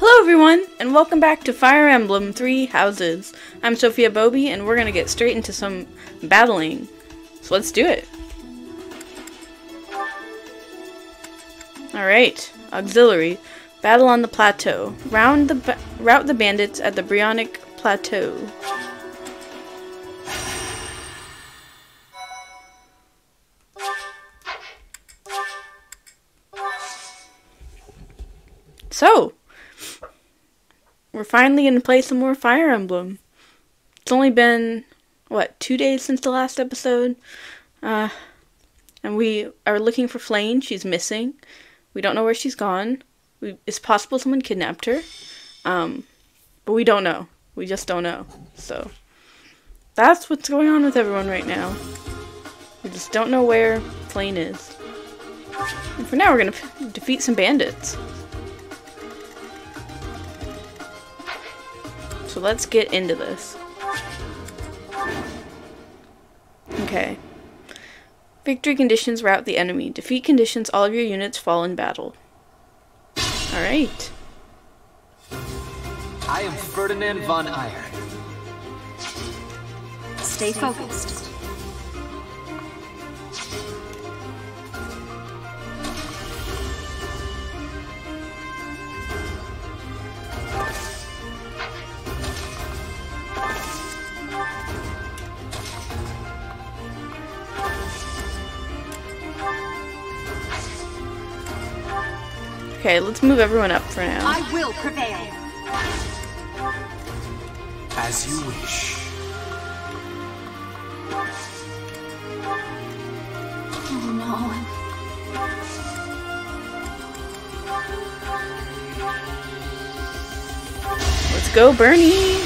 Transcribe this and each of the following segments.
Hello everyone, and welcome back to Fire Emblem 3 Houses. I'm Sophia Bobby, and we're gonna get straight into some battling. So let's do it. Alright, Auxiliary. Battle on the Plateau. Rout the bandits at the Bryonic Plateau. So, we're finally going to play some more Fire Emblem. It's only been, what, 2 days since the last episode? And we are looking for Flayn. She's missing. We don't know where she's gone. It's possible someone kidnapped her. But we don't know. We just don't know. So, that's what's going on with everyone right now. We just don't know where Flayn is. And for now, we're going to defeat some bandits. So let's get into this. Okay. Victory conditions rout the enemy. Defeat conditions all of your units fall in battle. Alright. I am Ferdinand von Eyre. Stay focused. Okay, let's move everyone up for now. I will prevail. As you wish. Oh no. Let's go, Bernie!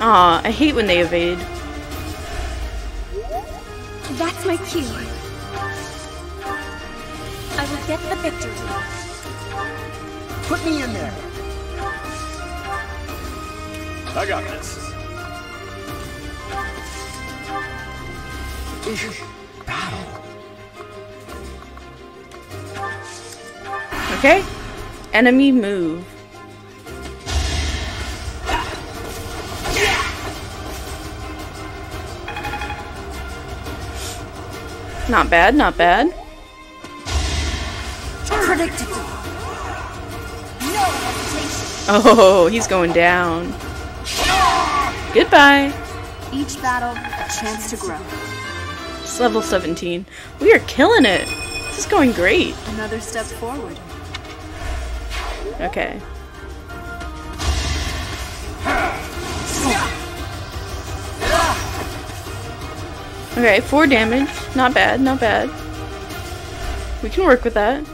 Aw, I hate when they evade. That's my cue. I will get the victory. Put me in there. I got this. Battle. Okay. Enemy move. Not bad, not bad. Predictable. No hesitation. Oh, he's going down. Goodbye. Each battle, a chance to grow. It's level 17. We are killing it. This is going great. Another step forward. Okay. Okay, 4 damage. Not bad, not bad. We can work with that.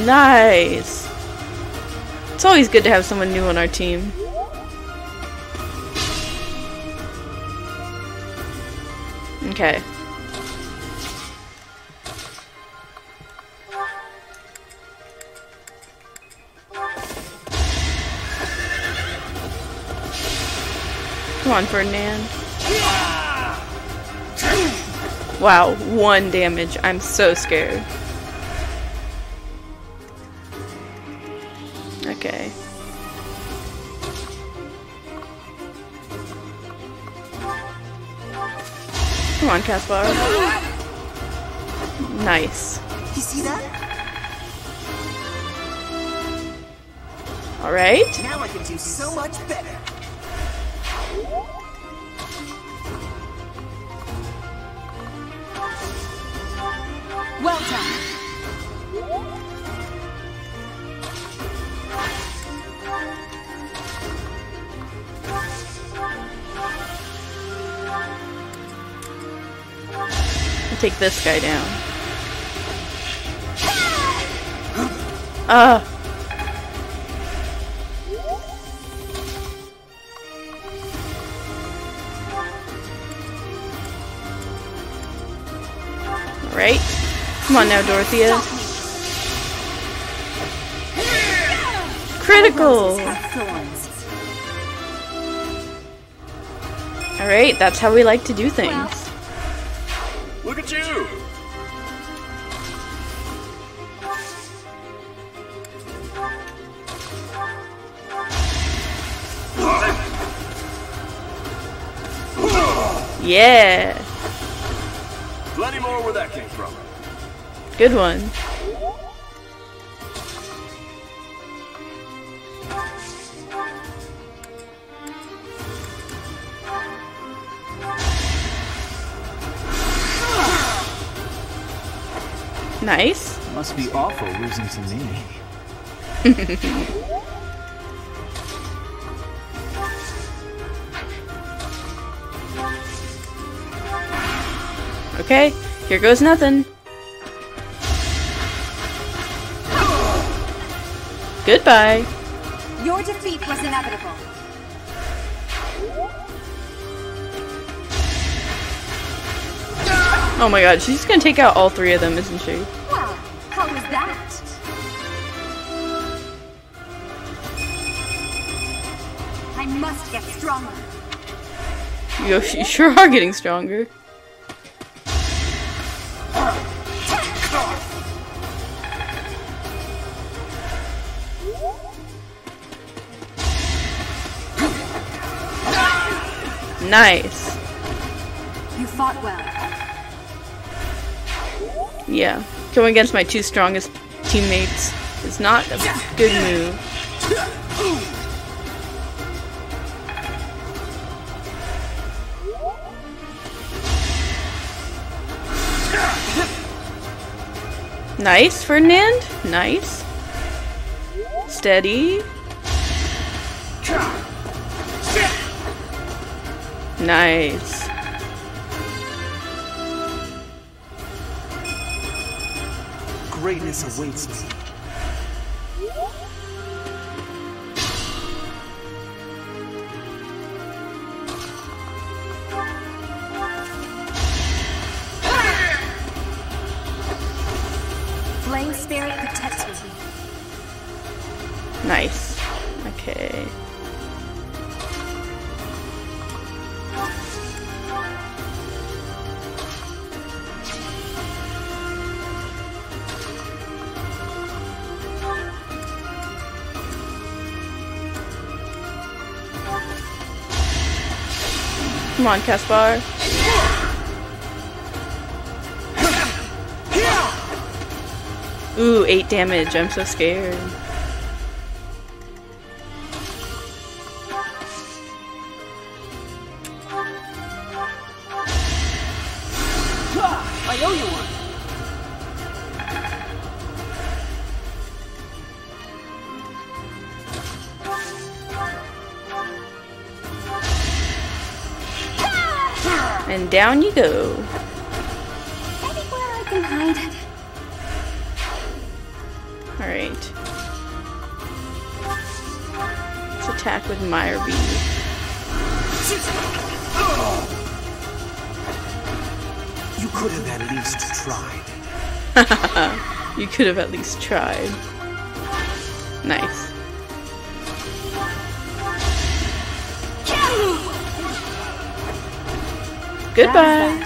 Nice. It's always good to have someone new on our team. Okay. Come on, Ferdinand. Wow, 1 damage. I'm so scared. Okay. Come on, Caspar. Nice. You see that? Alright. Now I can do so much better. Well done. I'll take this guy down. Alright. Come on now, Dorothea. Critical! Alright, that's how we like to do things. Look at you! Yeah! Plenty more where that came from. Good one. Nice. Must be awful losing to me. Okay, here goes nothing. Goodbye. Your defeat was inevitable. Oh my god, she's gonna take out all three of them, isn't she? Well, how was that? I must get stronger. You sure are getting stronger. Nice. You fought well. Yeah, going against my two strongest teammates is not a good move. Nice, Ferdinand. Nice. Steady. Nice. Greatness awaits me. Flame spirit protects me. Nice. Okay. Come on, Caspar. Ooh, 8 damage. I'm so scared. I owe you one. And down you go. Anywhere I can hide. Alright. Let's attack with Mire Bead. You could have at least tried. You could have at least tried. Nice. Goodbye.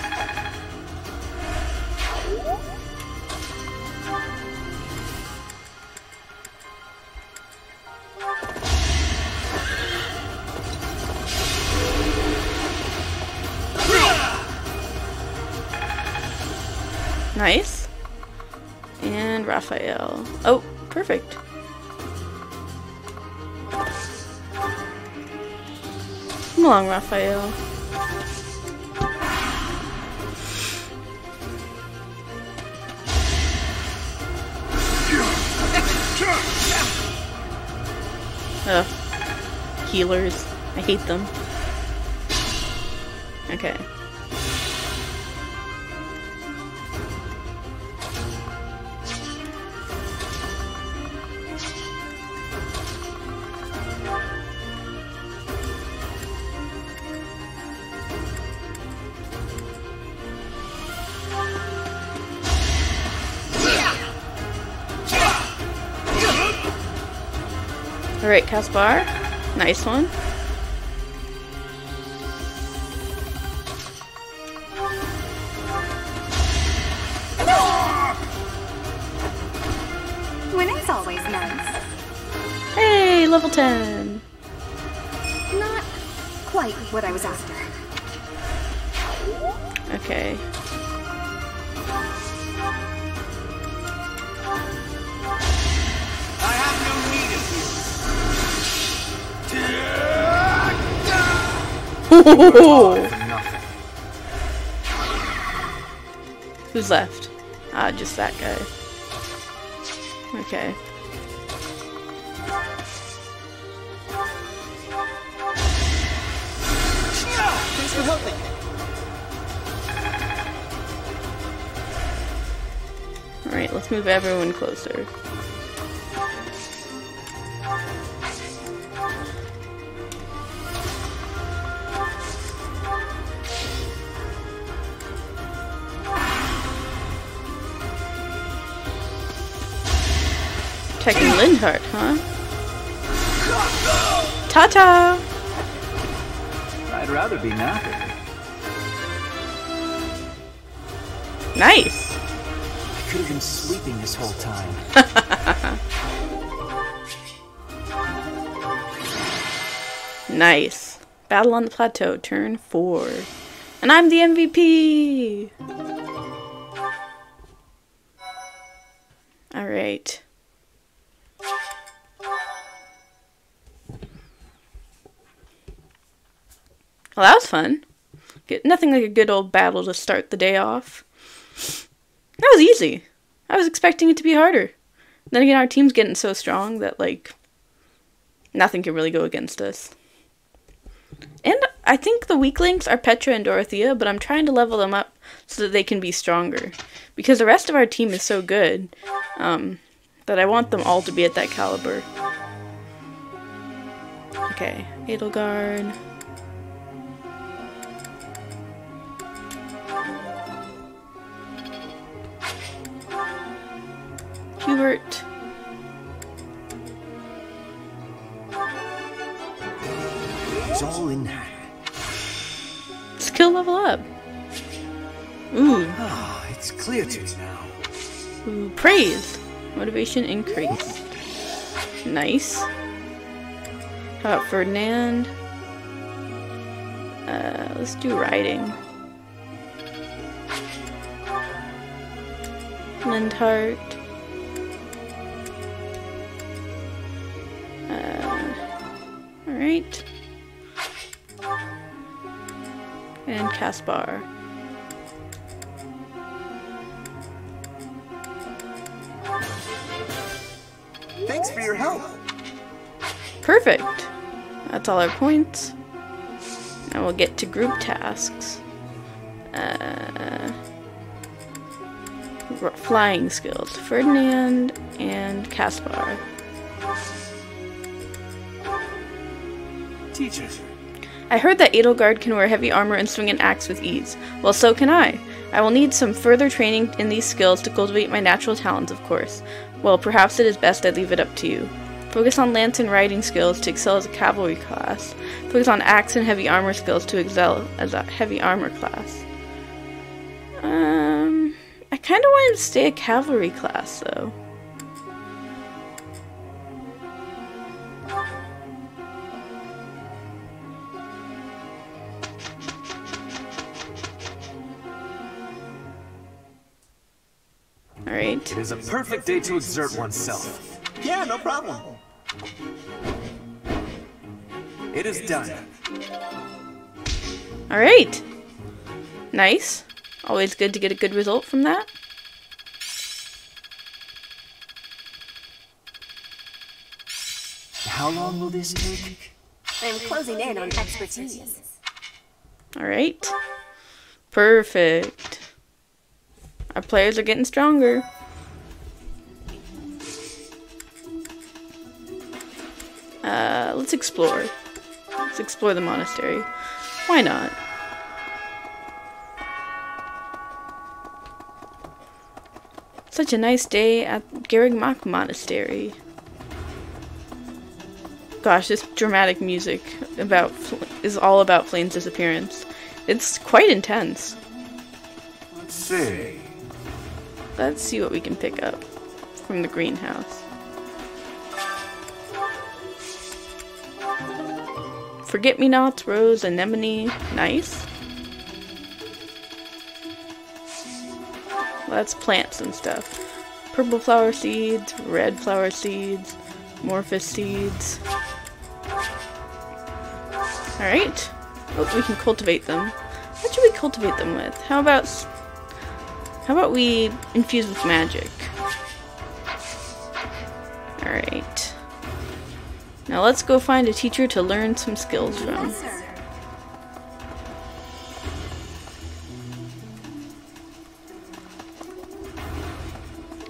Nice. And Raphael. Oh, perfect. Come along, Raphael. Ugh. Healers. I hate them. Okay. Alright, Caspar. Nice one. level 10. Not quite what I was after. Okay. I have no need of you. For nothing. Who's left? Ah, just that guy. Okay. Thanks for helping. Alright, let's move everyone closer. Protecting Lindhart, huh? Ta-ta! I'd rather be knackered. Nice! I could have been sleeping this whole time. Nice. Battle on the Plateau, turn 4. And I'm the MVP! Alright. Well, that was fun. Nothing like a good old battle to start the day off. That was easy. I was expecting it to be harder. Then again, our team's getting so strong that, like, nothing can really go against us. And I think the weak links are Petra and Dorothea, but I'm trying to level them up so that they can be stronger. Because the rest of our team is so good that I want them all to be at that caliber. Okay, Edelgard. Hubert. It's all in hand. Skill level up. Ooh. Ah, it's clear to me now. Ooh, praise. Motivation increased. Nice. How about Ferdinand? Let's do riding. Lindhart. Alright. And Caspar. Thanks for your help. Perfect. That's all our points. Now we'll get to group tasks. Flying skills. Ferdinand and Caspar. Teacher. I heard that Edelgard can wear heavy armor and swing an axe with ease. Well, so can I. I will need some further training in these skills to cultivate my natural talents, of course. Well, perhaps it is best I leave it up to you. Focus on lance and riding skills to excel as a cavalry class. Focus on axe and heavy armor skills to excel as a heavy armor class. I kind of want him to stay a cavalry class, though. Alright. It is a perfect day to exert oneself. Yeah, no problem. It is done. Alright. Nice. Always good to get a good result from that. How long will this take? I'm closing in on expertise. Alright. Perfect. Our players are getting stronger. Let's explore. Let's explore the monastery. Why not? Such a nice day at Garrigmach Monastery. Gosh, this dramatic music is all about Flayn's disappearance. It's quite intense. Let's see. Let's see what we can pick up from the greenhouse. Forget-me-nots, rose, anemone. Nice. Well, that's plants and stuff. Purple flower seeds, red flower seeds, morphous seeds. Alright. Oh, we can cultivate them. What should we cultivate them with? How about we infuse with magic? Alright. Now let's go find a teacher to learn some skills from.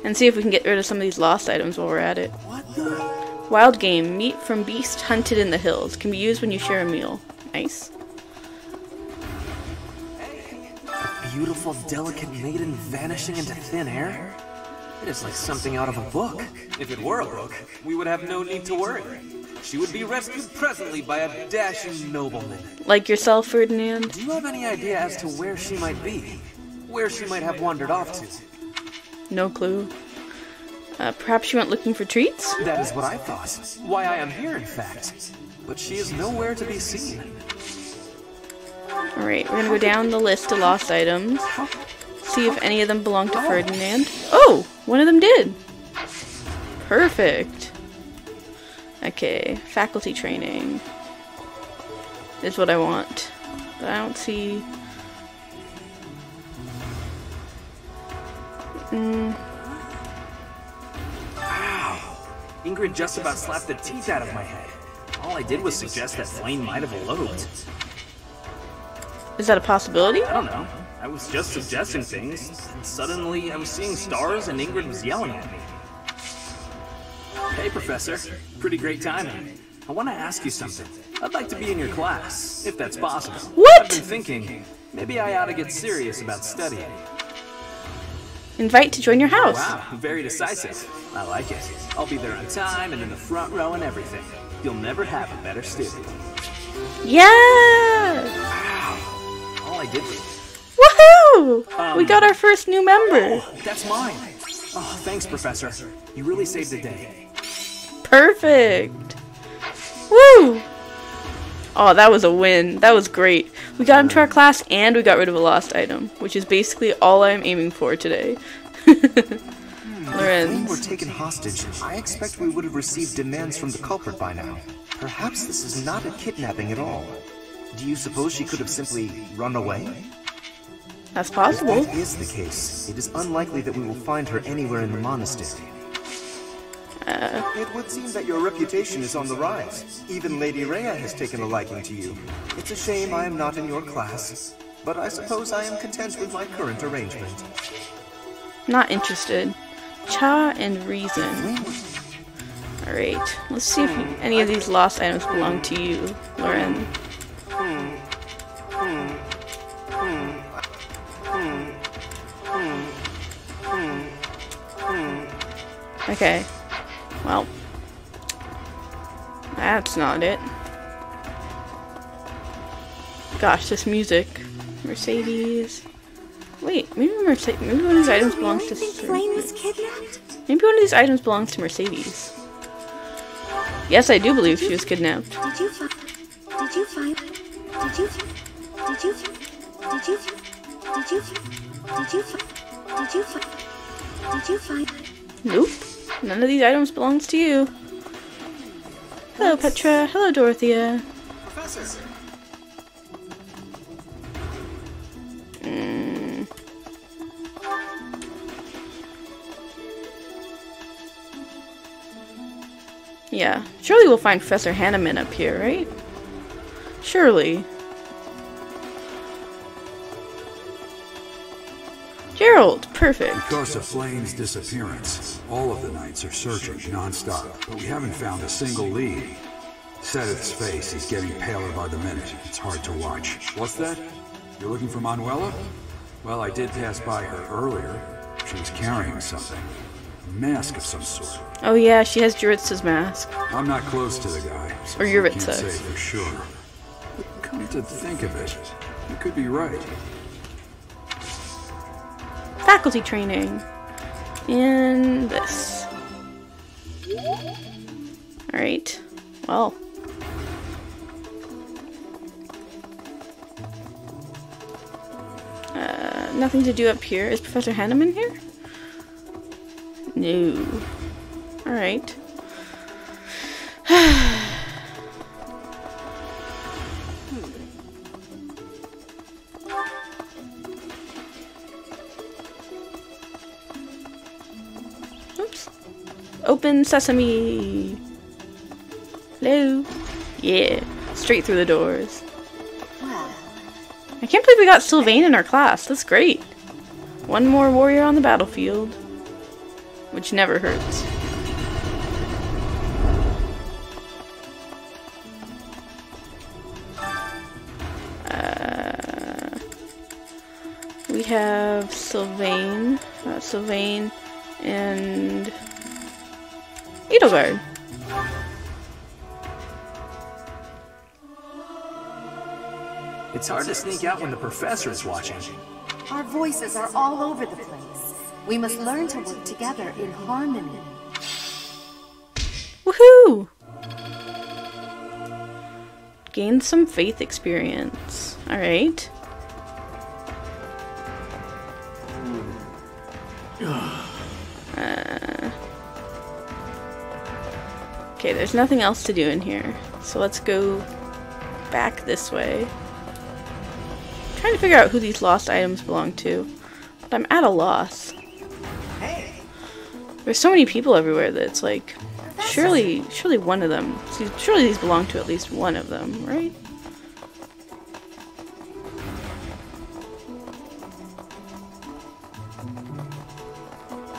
And see if we can get rid of some of these lost items while we're at it. Wild game. Meat from beast hunted in the hills. Can be used when you share a meal. Nice. A beautiful, delicate maiden vanishing into thin air? It is like something out of a book. If it were a book, we would have no need to worry. She would be rescued presently by a dashing nobleman. Like yourself, Ferdinand? Do you have any idea as to where she might be? Where she might have wandered off to? No clue. Perhaps she went looking for treats? That is what I thought. Why I am here, in fact. But she is nowhere to be seen. Alright, we're gonna go down the list of lost items. See if any of them belong to Ferdinand. Oh! One of them did! Perfect! Okay, faculty training is what I want. But I don't see... Ingrid just about slapped the teeth out of my head. All I did was suggest that Flayn might have eloped. Is that a possibility? I don't know. I was just suggesting things, and suddenly I was seeing stars and Ingrid was yelling at me. Hey, Professor. Pretty great timing. I want to ask you something. I'd like to be in your class, if that's possible. What? I've been thinking, maybe I ought to get serious about studying. Invite to join your house. Wow, very decisive. I like it. I'll be there on time and in the front row and everything. You'll never have a better student. Yeah! Wow. All I did was... Woohoo! We got our first new member. Oh, that's mine. Oh, thanks, Professor. You really saved the day. Perfect. Woo! Oh, that was a win. That was great. We got him to our class and we got rid of a lost item, which is basically all I'm aiming for today. If we were Lorenz. taken hostage, I expect we would have received demands from the culprit by now. Perhaps this is not a kidnapping at all. Do you suppose she could have simply run away? That's If possible. that is the case, it is unlikely that we will find her anywhere in the monastery. It would seem that your reputation is on the rise. Even Lady Rhea has taken a liking to you. It's a shame I am not in your class, but I suppose I am content with my current arrangement. Not interested. Cha and reason. Alright, let's see if any of these lost items belong to you, Loren. Okay. Well, that's not it. Gosh, this music. Mercedes. Wait, maybe one of these items belongs to Flayn was kidnapped? Maybe one of these items belongs to Mercedes. Yes, I do believe she was kidnapped. Did you find Nope. None of these items belongs to you. Hello, Petra. Hello, Dorothea. Professor! Yeah. Surely we'll find Professor Hanneman up here, right? Surely. Gerald, perfect. Because of Flayn's disappearance, all of the knights are searching non-stop, but we haven't found a single lead. Seteth's face is getting paler by the minute. It's hard to watch. What's that? You're looking for Manuela? Well, I did pass by her earlier. She was carrying something. A mask of some sort. Oh yeah, she has Juritsa's mask. I'm not close to the guy, so Or I can't Yuritsa. say for sure. But come to think of it, you could be right. Faculty training. And this. Alright. Well. Nothing to do up here. Is Professor Hanneman here? No. Alright. Oops. Open sesame. Hello. Yeah. Straight through the doors. I can't believe we got Sylvain in our class. That's great. One more warrior on the battlefield. Which never hurts. We have Sylvain. Sylvain and Edelgard. It's hard to sneak out when the professor is watching. Our voices are all over the place. We must learn to work together in harmony. Woohoo! Gain some faith experience. Alright. Okay, there's nothing else to do in here. So let's go back this way. I'm trying to figure out who these lost items belong to. But I'm at a loss. There's so many people everywhere that it's like, surely one of them, surely these belong to at least one of them, right?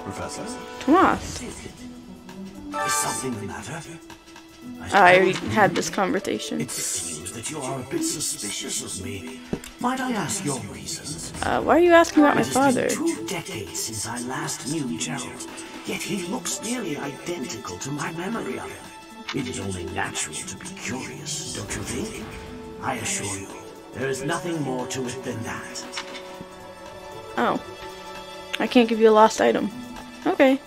Professor? Tomas. Is something the matter? I already had this conversation. It seems that you are a bit suspicious of me. Might I ask your reasons? Why are you asking about my father? It has been 2 decades since I last knew Gerald, yet he looks nearly identical to my memory of him. It is only natural to be curious, don't you think? I assure you, there is nothing more to it than that. Oh. I can't give you a lost item. Okay.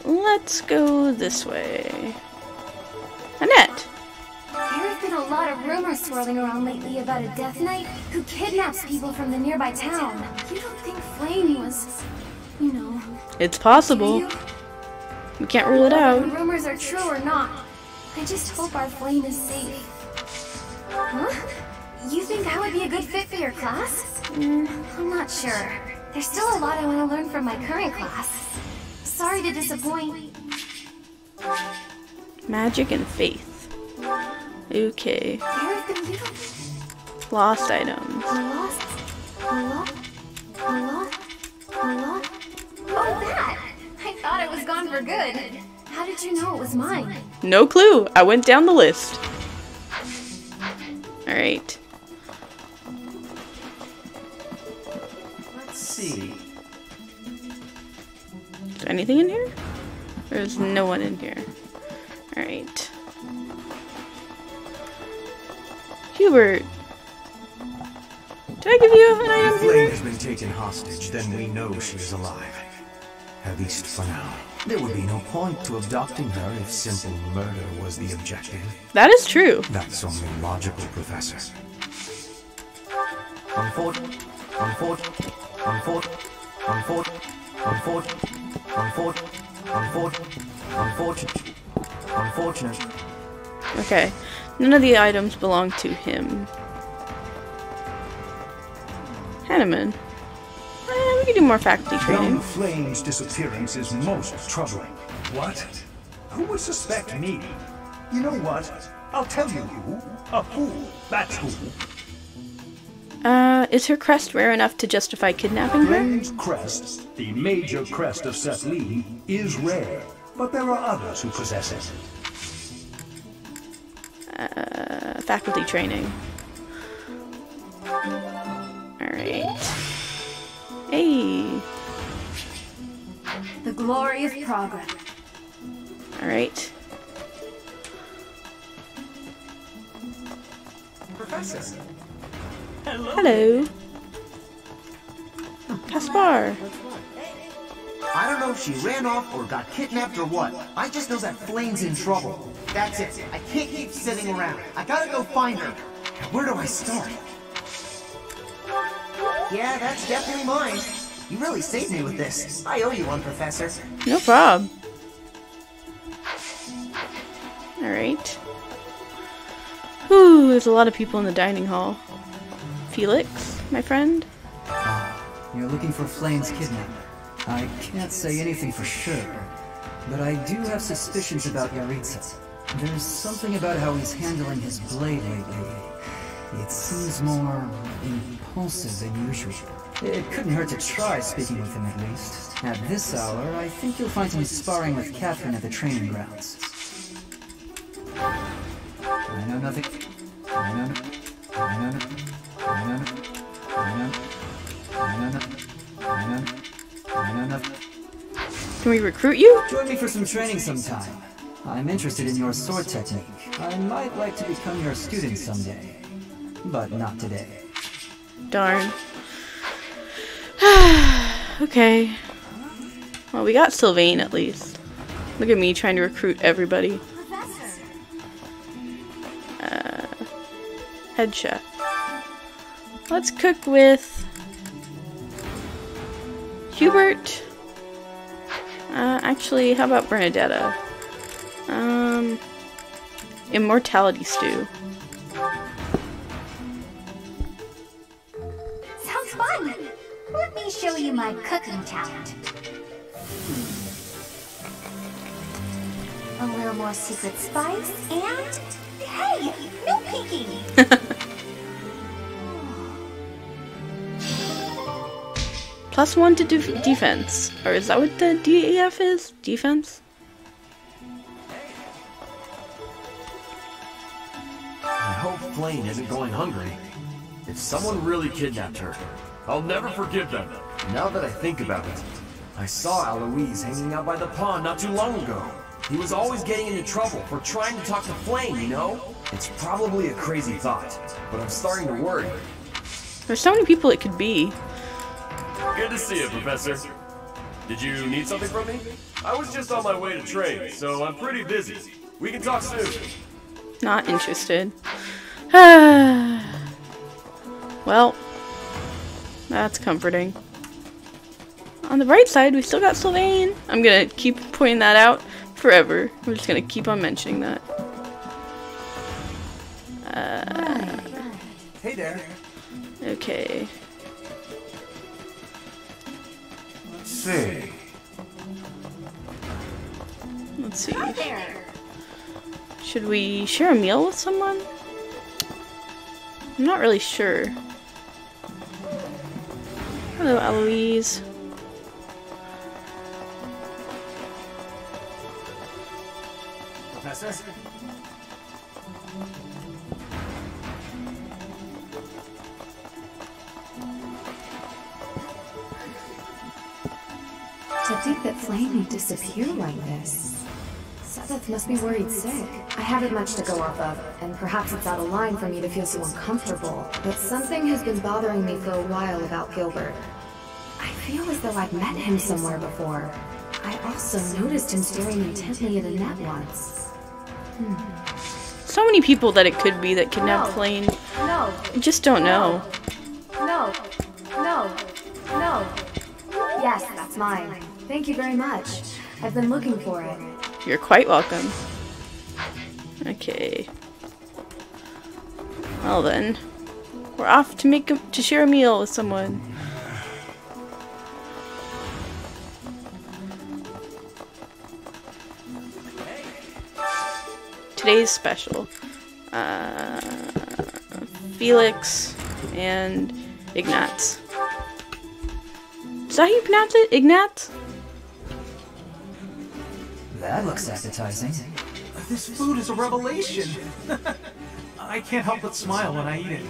Let's go this way. Annette! There have been a lot of rumors swirling around lately about a Death Knight who kidnaps people from the nearby town. You don't think Flayn was, you know... It's possible. We can't rule it out. Whether the rumors are true or not, I just hope our Flayn is safe. Huh? You think I would be a good fit for your class? I'm not sure. There's still a lot I want to learn from my current class. Sorry to disappoint. Magic and faith. Okay. There have been little... Lost items. Oh, that! I thought it was gone for good. How did you know it was mine? No clue. I went down the list. Alright. Let's see. Is there anything in here? There's no one in here. Alright. Hubert! Did I give you an item, If Flayn Hubert? has been taken hostage, then we know she is alive. At least for now. There would be no point to abducting her if simple murder was the objective. That is true. That's only logical, Professor. Unfortunate. Okay. None of the items belong to him. Hanneman. We can do more faculty training. Young Flayn's disappearance is most troubling. What? Who would suspect me? You know what? I'll tell you who. A fool. That's who. Is her crest rare enough to justify kidnapping her? Flayn's crest, the major crest of Setli, is rare, but there are others who possess it. Faculty training. Alright. Hey! The glory of progress. Alright. Professor. Hello. Caspar. I don't know if she ran off or got kidnapped or what. I just know that Flayn's in trouble. That's it. I can't keep sitting around. I gotta go find her. Where do I start? Yeah, that's definitely mine. You really saved me with this. I owe you one, Professor. No problem. Alright. Whew, there's a lot of people in the dining hall. Felix, my friend. You're looking for Flayn's kidnapper. I can't say anything for sure, but I do have suspicions about Yaritza. There's something about how he's handling his blade lately. It seems more impulsive than usual. It couldn't hurt to try speaking with him at least. At this hour, I think you'll find him sparring with Catherine at the training grounds. I know nothing. I know no. I know no. I know no. I know. I know no. I know. I know nothing. Can we recruit you? Join me for some training sometime. I'm interested in your sword technique. I might like to become your student someday. But not today. Darn. Okay. Well, we got Sylvain at least. Look at me trying to recruit everybody. Head chef. Let's cook with Hubert. Actually, how about Bernadetta? Immortality stew. Sounds fun! Let me show you my cooking talent. A little more secret spice, and... Hey! No peeking! +1 to defense. Or is that what the DEF is? Defense? I hope Flayn isn't going hungry. If someone really kidnapped her, I'll never forgive them. Now that I think about it, I saw Aloise hanging out by the pond not too long ago. He was always getting into trouble for trying to talk to Flayn, you know? It's probably a crazy thought, but I'm starting to worry. There's so many people it could be. Good to see you, Professor. Did you need something from me? I was just on my way to train, so I'm pretty busy. We can talk soon. Not interested. Well, that's comforting. On the bright side, we still got Sylvain. I'm gonna keep pointing that out forever. I'm just gonna keep on mentioning that. Hey there. Okay. Say. Let's see. Should we share a meal with someone? I'm not really sure. Hello, Aloise. Professor? To think that Flayn would disappear like this. Seth must be worried sick. I haven't much to go off of, and perhaps it's out of line for me to feel so uncomfortable, but something has been bothering me for a while about Gilbert. I feel as though I've met him somewhere before. I also noticed him staring intently at Annette once. So many people that it could be that kidnapped Flayn. No. I just don't know. No. No. No. Yes, that's mine. Thank you very much. I've been looking for it. You're quite welcome. Okay. Well then, we're off to share a meal with someone. Today's special. Felix and Ignatz. Is that how you pronounce it? Ignatz? That looks appetizing. This food is a revelation. I can't help but smile when I eat it.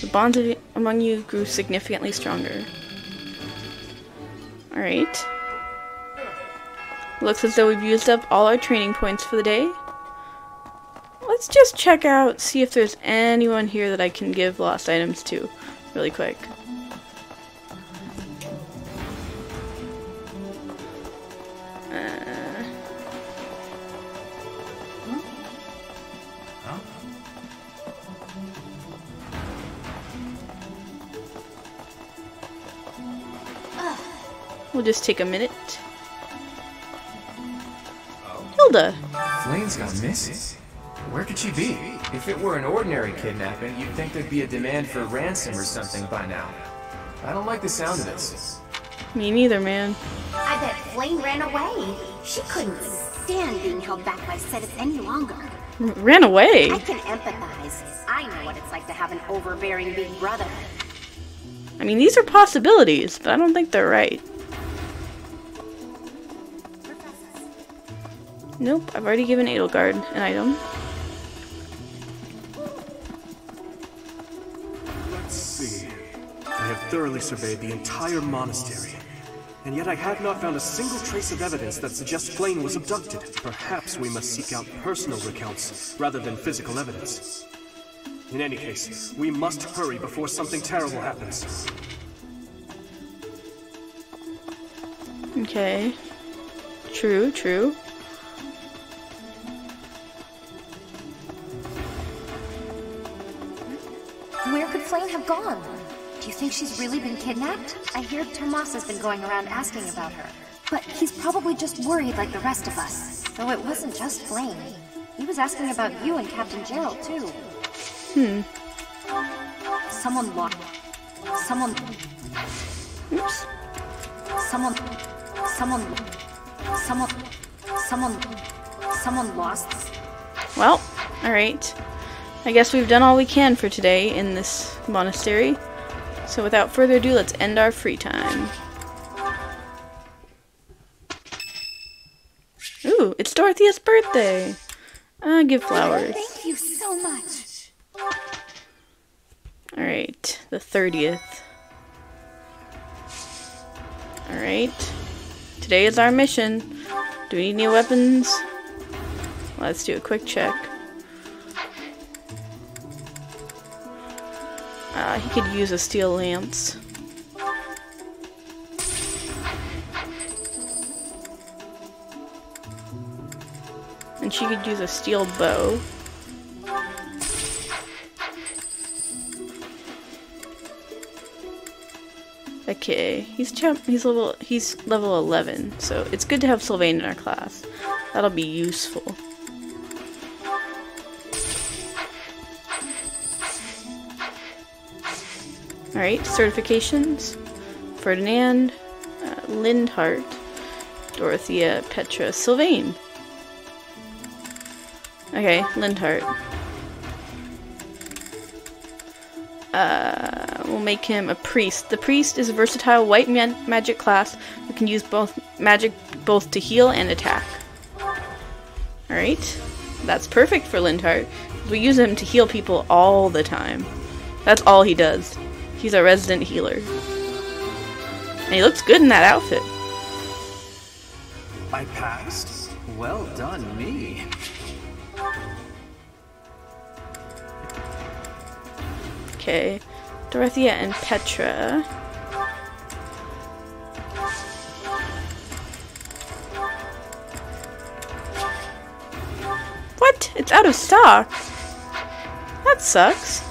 The bonds among you grew significantly stronger. Alright. Looks as though we've used up all our training points for the day. Let's just check out, see if there's anyone here that I can give lost items to really quick. we'll just take a minute. Hilda! Flayn's gone missing. Where could she be? If it were an ordinary kidnapping, you'd think there'd be a demand for ransom or something by now. I don't like the sound of this. Me neither, man. I bet Flayn ran away. She couldn't stand being held back by Sedith any longer. Ran away? I can empathize. I know what it's like to have an overbearing big brother. I mean, these are possibilities, but I don't think they're right. Nope, I've already given Edelgard an item. Let's see. I have thoroughly surveyed the entire monastery, and yet I have not found a single trace of evidence that suggests Flayn was abducted. Perhaps we must seek out personal recounts rather than physical evidence. In any case, we must hurry before something terrible happens. Okay. True, true. Where could Flayn have gone? Do you think she's really been kidnapped? I hear Tomas has been going around asking about her. But he's probably just worried like the rest of us. Though it wasn't just Flayn. He was asking about you and Captain Gerald, too. Someone lost. Oops. Someone lost. Well, alright. I guess we've done all we can for today in this monastery. So without further ado, let's end our free time. Ooh, it's Dorothea's birthday! Give flowers. Thank you so much. Alright, the 30th. Alright. Today is our mission. Do we need any weapons? Let's do a quick check. He could use a steel lance. And she could use a steel bow. Okay, he's level 11, so it's good to have Sylvain in our class. That'll be useful. Alright, certifications. Ferdinand, Lindhart, Dorothea, Petra, Sylvain. Okay, Lindhart. We'll make him a priest. The priest is a versatile white magic class who can use magic both to heal and attack. Alright, that's perfect for Lindhart. We use him to heal people all the time. That's all he does. He's a resident healer. And he looks good in that outfit. I passed? Well done, me. Okay, Dorothea and Petra. What? It's out of stock? That sucks.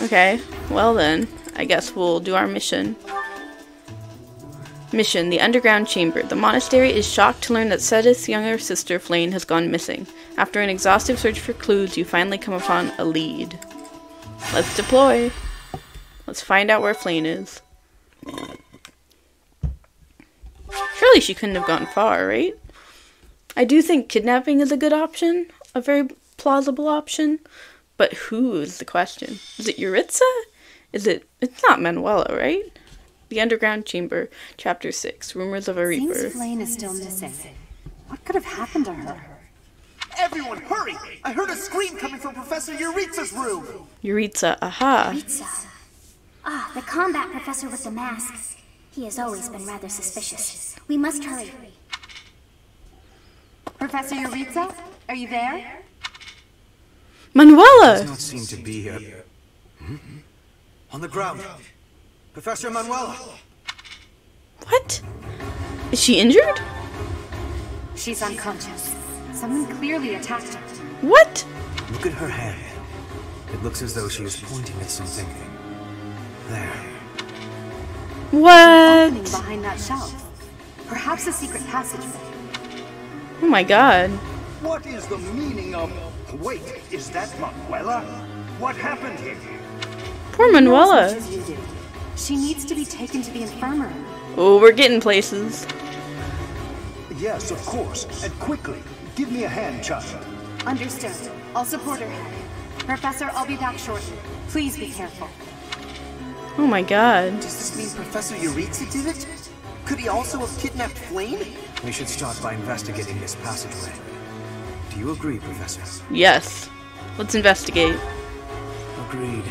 Okay, well then, I guess we'll do our mission. Mission, the underground chamber. The monastery is shocked to learn that Sedith's younger sister, Flayn, has gone missing. After an exhaustive search for clues, you finally come upon a lead. Let's deploy. Let's find out where Flayn is. Surely she couldn't have gone far, right? I do think kidnapping is a good option. A very plausible option. But who is the question? Is it Yuritsa? It's not Manuela, right? The Underground Chamber, Chapter 6, Rumors of a Reaper. Seems Flayn is still missing. What could have happened to her? Everyone, hurry! I heard a scream coming from Professor Yuritsa's room! Yuritsa, aha. Yuritsa. Ah, the combat professor with the mask. He has always been rather suspicious. We must hurry. Professor Yuritsa, are you there? Manuela! Does not seem to be here. On the ground. Professor Manuela! What? Is she injured? She's unconscious. Someone clearly attacked her. What? Look at her hand. It looks as though she is pointing at something. there. What? Opening behind that shelf. Perhaps a secret passageway. Oh my god. What is the meaning of... Wait, is that Manuela? What happened here? Poor Manuela. She needs to be taken to the infirmary. Oh, we're getting places. Yes, of course. And quickly. Give me a hand, child. Understood. I'll support her head. Professor, I'll be back shortly. Please be careful. Oh my god. Does this mean Professor Yaritza did it? Could he also have kidnapped Flayn? We should start by investigating this passageway. Do you agree, Professor? Yes. Let's investigate. Agreed.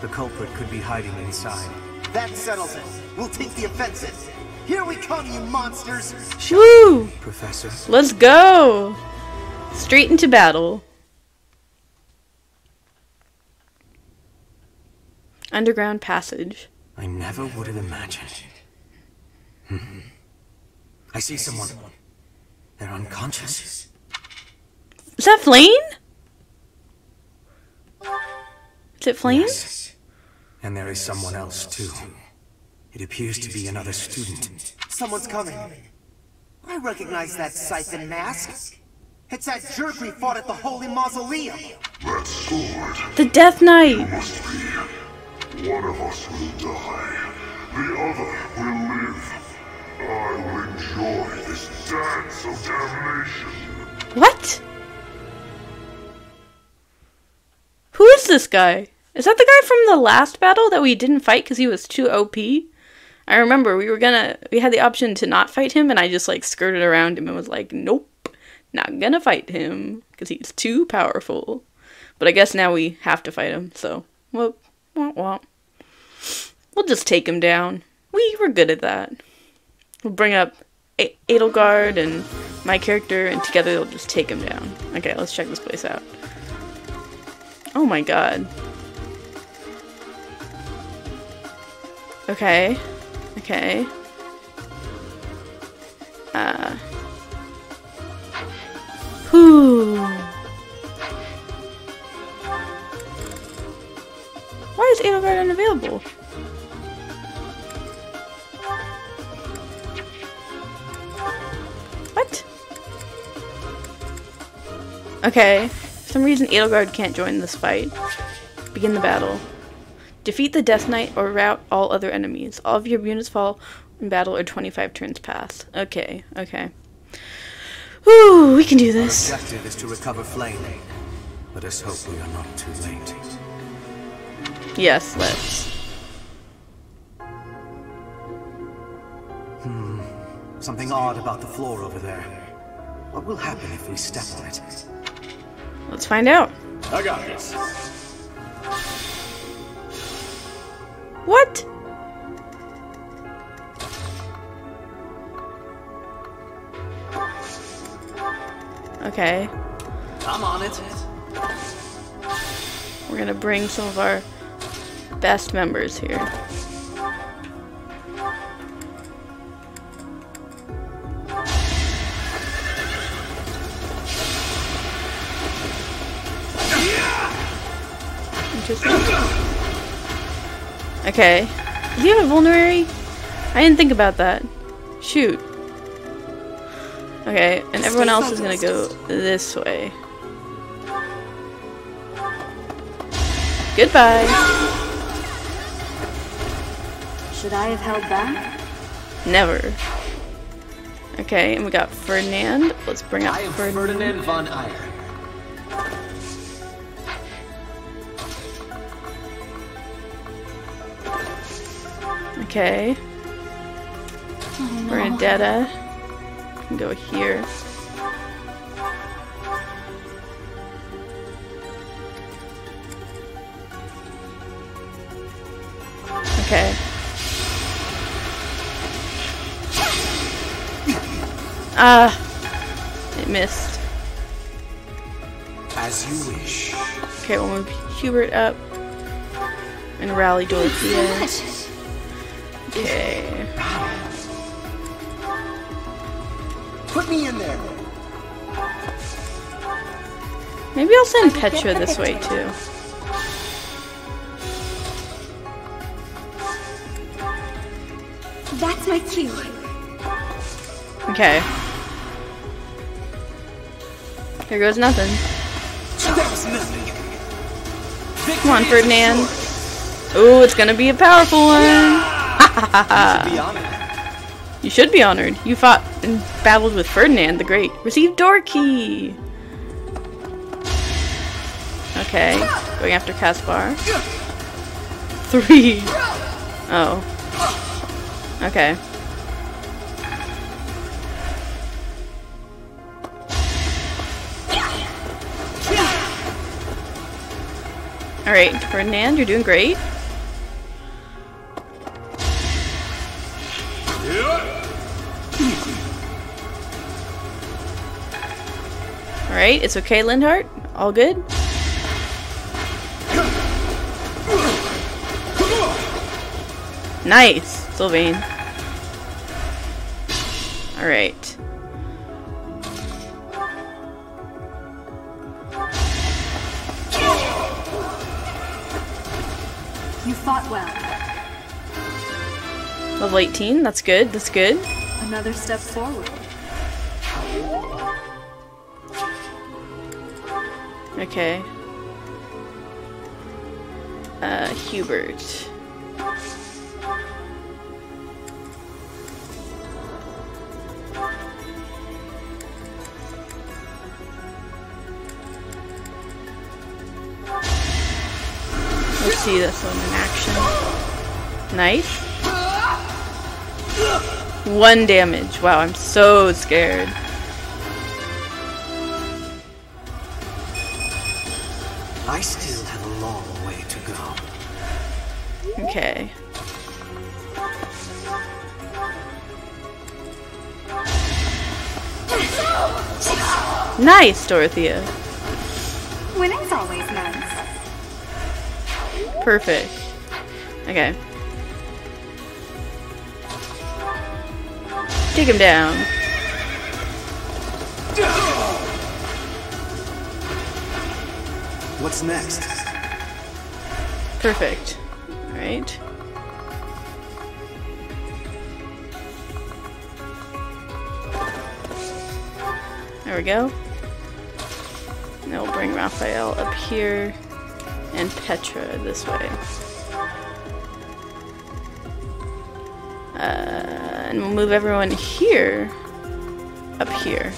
The culprit could be hiding inside. That settles it. We'll take the offensive. Here we come, you monsters! Woo! Professor. Let's go! Straight into battle. Underground passage. I never would have imagined. I see someone. They're unconscious. Is that Flayn? Is it Flayn? Yes. And there is someone else, too. It appears to be another student. Someone's coming. I recognize that siphon mask. It's that jerk we fought at the Holy Mausoleum. That sword. The Death Knight. Must be. One of us will die. The other will live. I will enjoy this dance of damnation. What? Who is this guy? Is that the guy from the last battle that we didn't fight because he was too OP? I remember we had the option to not fight him, and I just like skirted around him and was like, nope, not gonna fight him because he's too powerful. But I guess now we have to fight him, so whoop, womp womp. We'll just take him down. We were good at that. We'll bring up Edelgard and my character, and together they'll just take him down. Okay, let's check this place out. Oh my god. Okay. Okay. Whew. Why is Edelgard unavailable? What? Okay. For some reason Edelgard can't join this fight. Begin the battle. Defeat the Death Knight or rout all other enemies. All of your units fall in battle or 25 turns pass. Okay, okay. Whew, we can do this. Our objective is to recover Flayn. Let us hope we are not too late. Yes, let's. Something odd about the floor over there. What will happen if we step on it? Let's find out. I got this. What? Okay. I'm on it. We're gonna bring some of our best members here. Interesting. Okay. Does he have a vulnerary? I didn't think about that. Shoot. Okay, and everyone else is gonna go this way. Goodbye. Should I have held back? Never. Okay, and we got Ferdinand. Let's bring up I am Ferdinand von Eyre. Okay. Bernadetta can go here. Okay. It missed. As you wish. Okay, we'll move Hubert up and rally Dorothea. Okay. Put me in there. Maybe I'll send Petra this way too. my cue. Okay. Here goes nothing. That was nothing. Come on, Ferdinand. Oh, it's gonna be a powerful one. You should be honored. You should be honored. You fought and battled with Ferdinand the Great. Receive door key. Okay, going after Caspar. 3. Oh. Okay. Alright, Ferdinand, you're doing great. Alright, it's okay, Lindhart. All good. Nice, Sylvain. Alright. You fought well. Level 18, that's good, that's good. Another step forward. Okay. Hubert. Let's see this one in action. Nice. 1 damage. Wow, I'm so scared. I still have a long way to go. Okay. Nice, Dorothea. Winning's always nice. Perfect. Okay. Take him down. What's next? Perfect. Alright. There we go. Now we'll bring Raphael up here and Petra this way. And we'll move everyone here up here.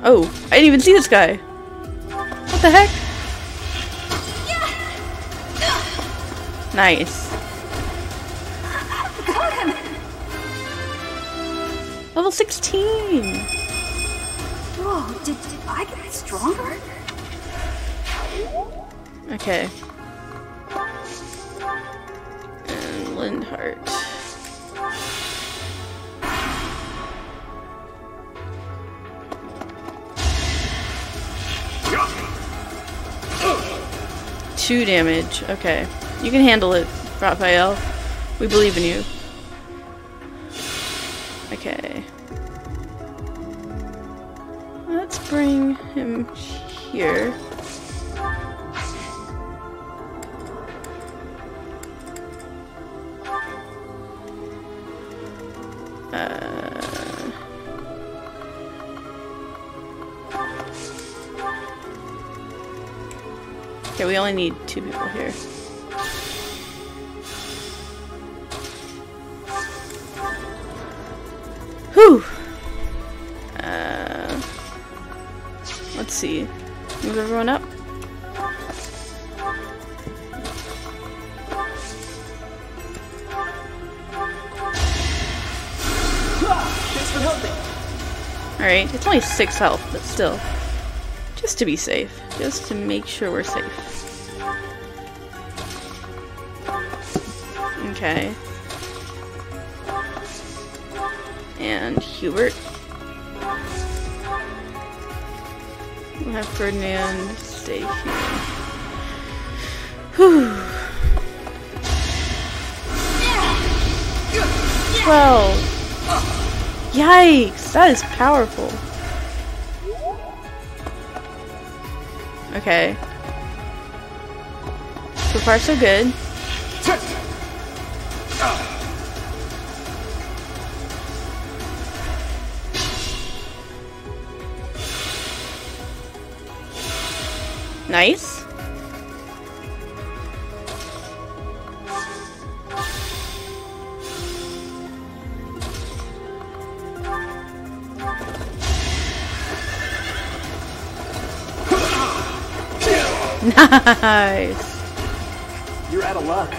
Oh, I didn't even see this guy. What the heck? Nice. Got him. Level 16. Whoa, did I get stronger? Okay. And Lindhart. Two damage. Okay. You can handle it, Raphael. We believe in you. Okay. Let's bring him here. Okay, we only need 2 people here. Whew! Let's see. Move everyone up. Thanks for helping. Alright, it's only 6 health, but still. Just to be safe. Just to make sure we're safe. Okay. And Hubert. We'll have Ferdinand stay here. Whew. 12. Yikes! That is powerful. Okay. So far, so good. Nice. Nice. You're out of luck.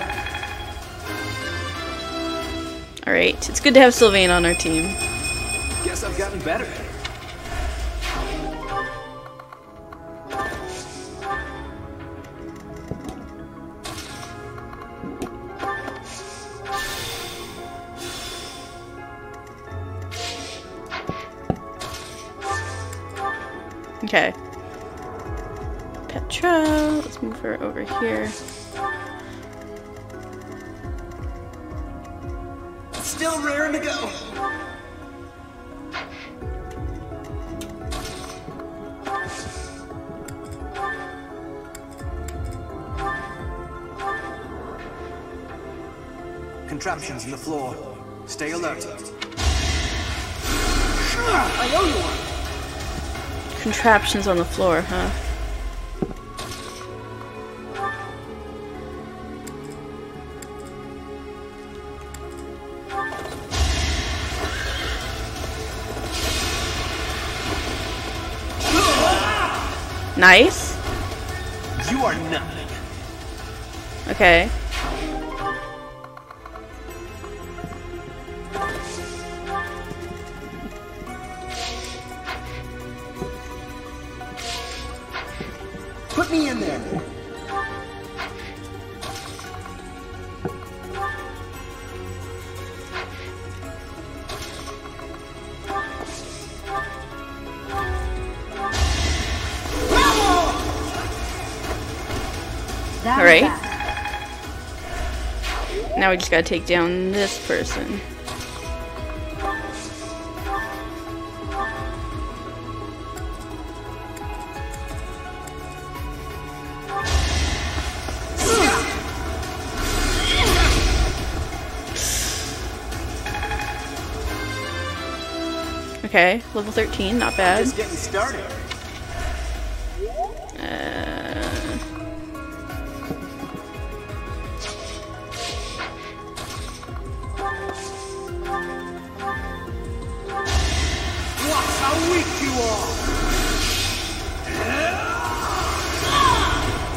Alright, it's good to have Sylvain on our team. Guess I've gotten better. Okay. Petra, let's move her over here. Still raring to go. Contraptions in the floor. Stay alert. I owe you one. Contraptions on the floor, huh? Nice. You are nothing. Okay. Put me in there. Alright. Now we just gotta take down this person. Okay, level 13, not bad. Just getting started. Watch how weak you are.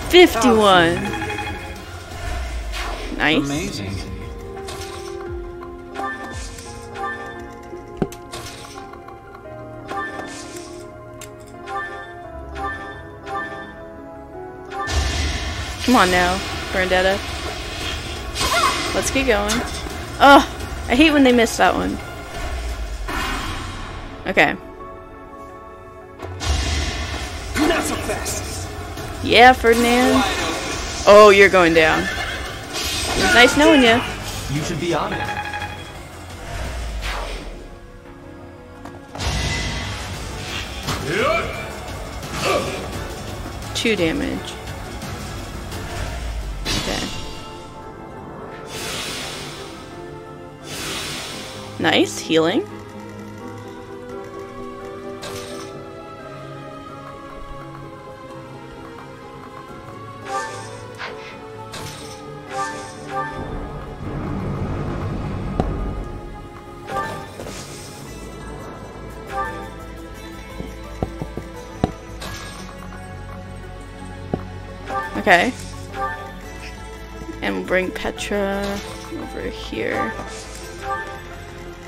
51. Nice. Amazing. Come on now, Vendetta. Let's get going. Oh, I hate when they miss that one. Okay. Not so fast. Yeah, Ferdinand. Oh, you're going down. It was nice knowing you. You should be on it. 2 damage. Okay. Nice, healing. Okay. And we'll bring Petra over here.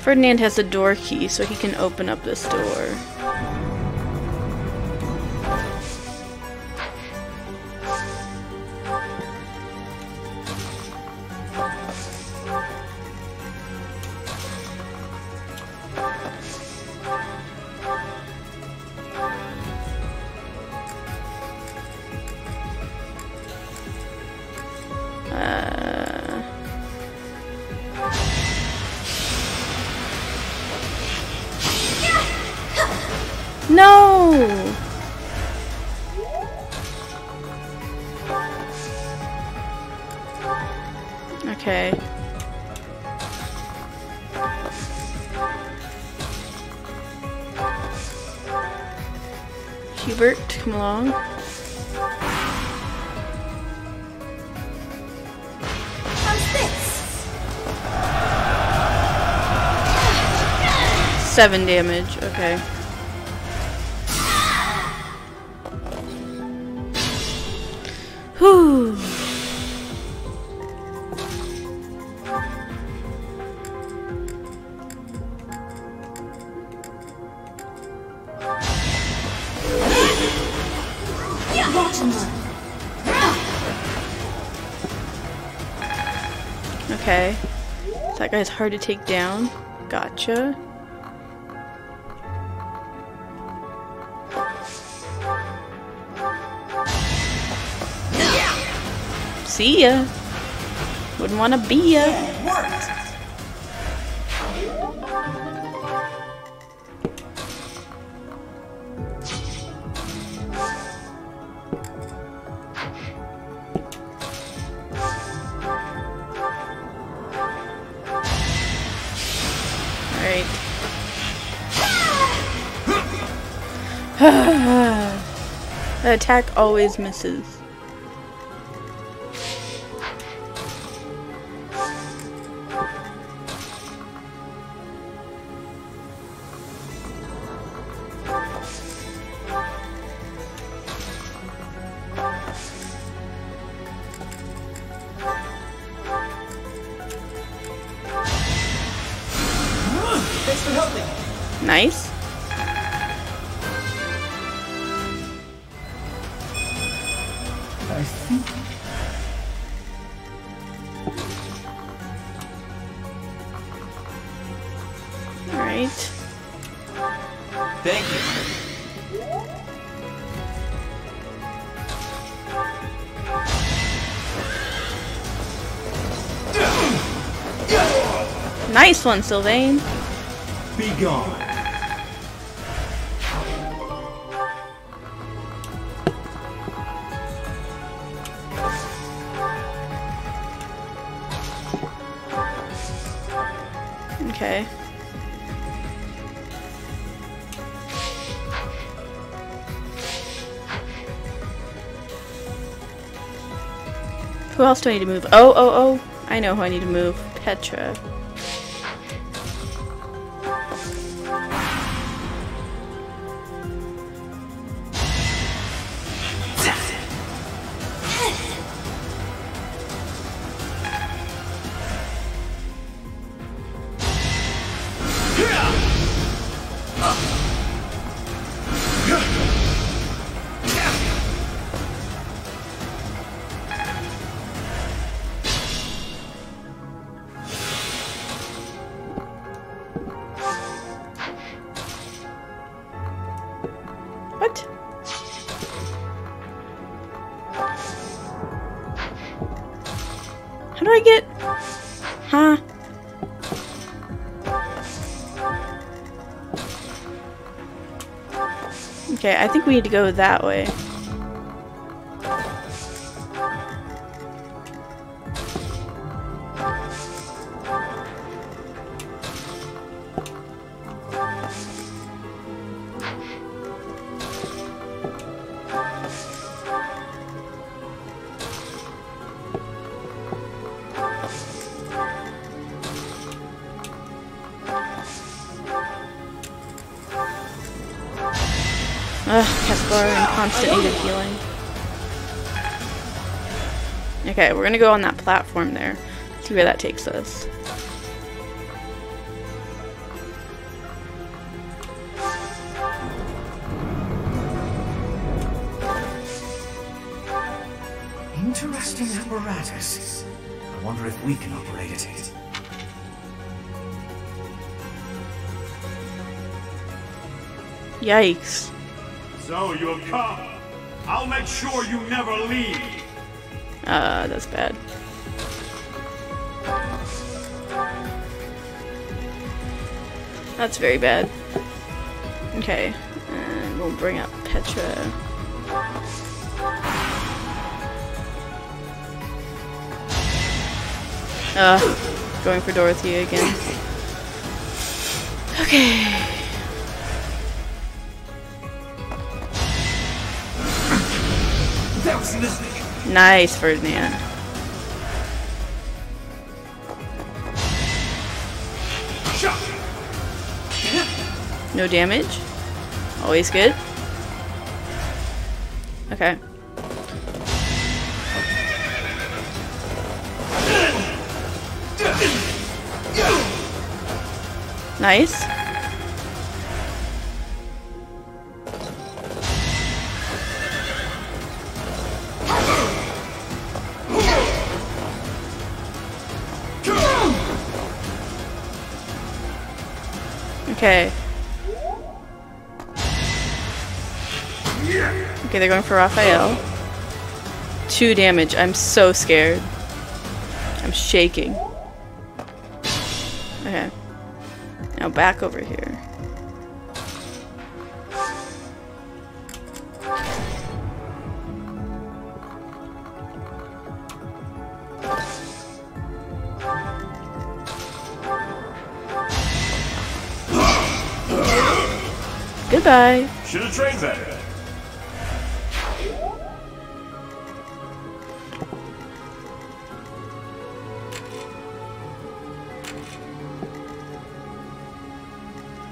Ferdinand has the door key, so he can open up this door. No! Okay. Hubert, come along. 7 damage. Okay. Whew. Okay. That guy's hard to take down. Gotcha. See ya. Wouldn't want to be ya. Alright. The attack always misses. Thanks for helping. Nice. I think... Alright. Thank you. Nice one, Sylvain. Be gone. Okay. Who else do I need to move? Oh. I know who I need to move. Petra. What? How do I get... Huh? Okay, I think we need to go that way. Ugh, Caspar in constant need of healing. Okay, we're gonna go on that platform there. See where that takes us. Interesting apparatus. I wonder if we can operate it. Yikes. So you have come. I'll make sure you never leave. That's bad. That's very bad. Okay, and we'll bring up Petra. Going for Dorothy again. Okay. That was nothing. Nice, Ferdinand. No damage. Always good. Okay. Nice. Okay. Okay, they're going for Raphael. 2 damage. I'm so scared. I'm shaking. Okay. Now back over here. Goodbye. Should have trained better.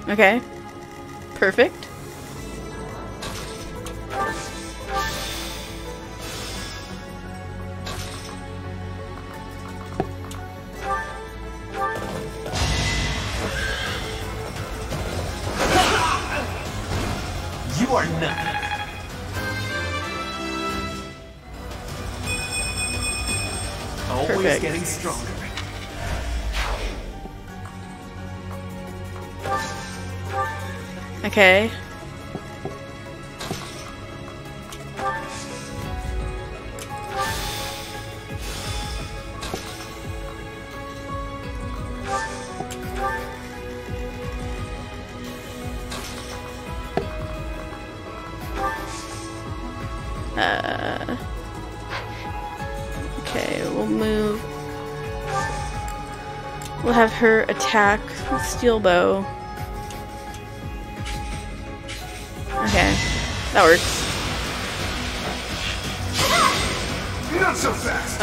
Okay. Perfect. You are not. Always Perfect. getting stronger. Okay. Okay, we'll move. We'll have her attack with steel bow. Okay, that works. Not so fast.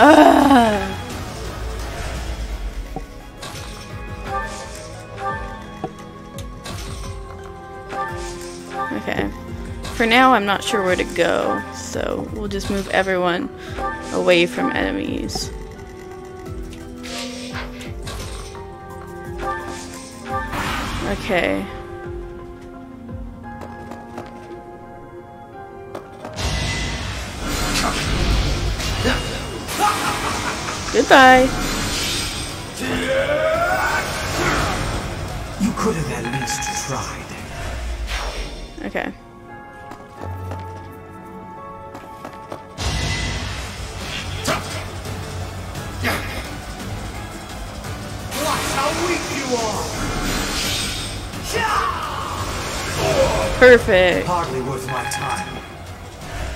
Okay. For now, I'm not sure where to go, so we'll just move everyone away from enemies. Okay. Goodbye. You could have at least tried. Okay. Watch how weak you are. Perfect. Hardly worth my time.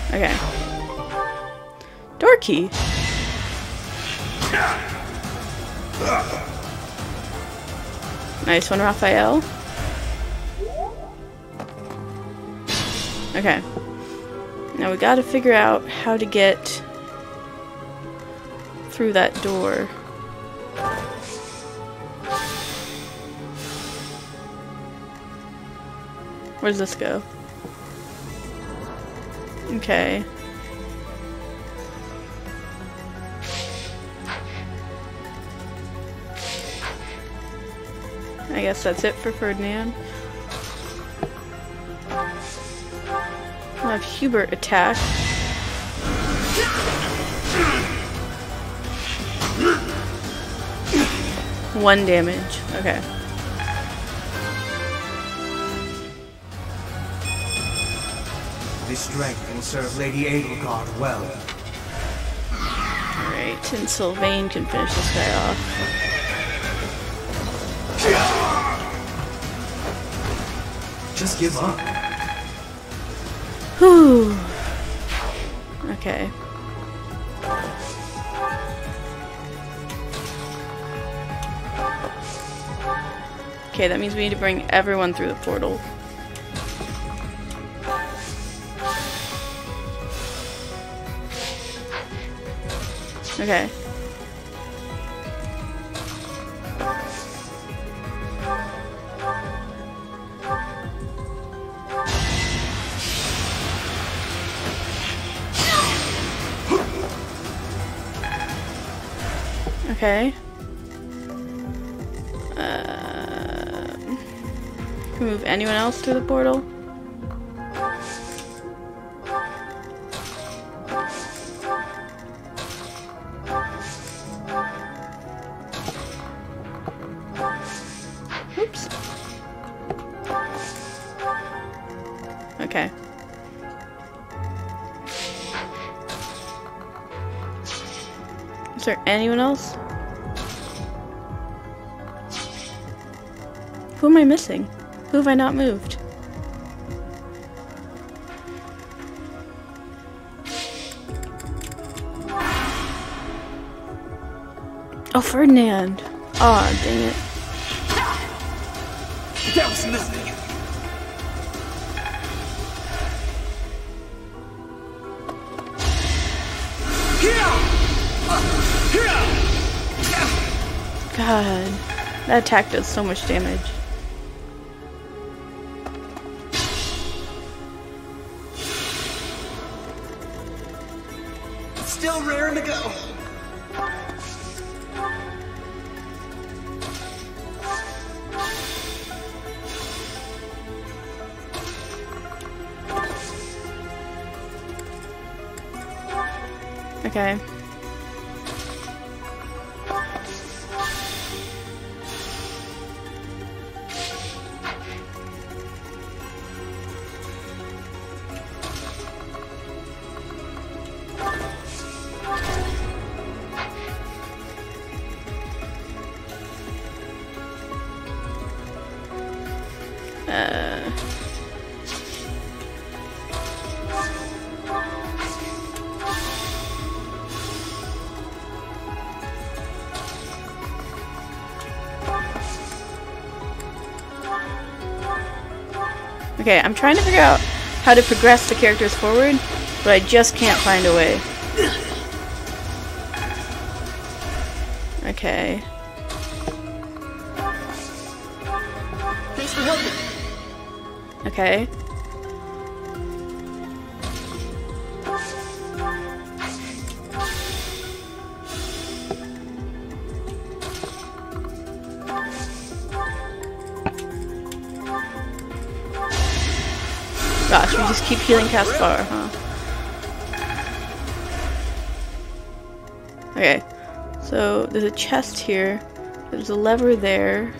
Okay. Door key. Nice one, Raphael. Okay. Now we gotta figure out how to get through that door. Where does this go? Okay. I guess that's it for Ferdinand. We'll have Hubert attack. One damage. Okay. This strength will serve Lady Edelgard well. Alright, and Sylvain can finish this guy off. Just give up. Whew. Okay. Okay, that means we need to bring everyone through the portal. Okay. Okay. Can we move anyone else through the portal? Oops. Okay. Is there anyone else? Who am I missing? Who have I not moved? Oh, Ferdinand. Aw, dang it. That was nothing. God, that attack does so much damage. Still raring to go. Okay. Okay, I'm trying to figure out how to progress the characters forward, but I just can't find a way. Okay. Thanks for helping. Okay. Gosh, we just keep healing Caspar, huh? Okay, so there's a chest here. There's a lever there.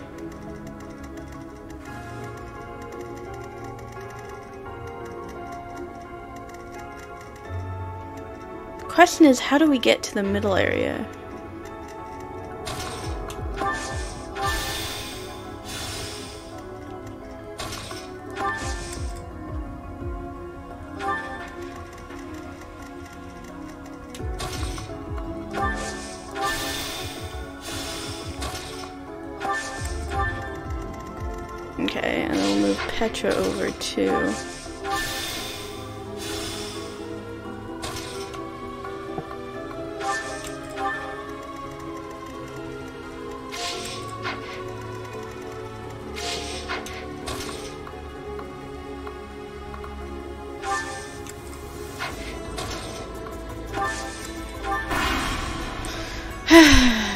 The question is, how do we get to the middle area? Okay, and then we'll move Petra over too.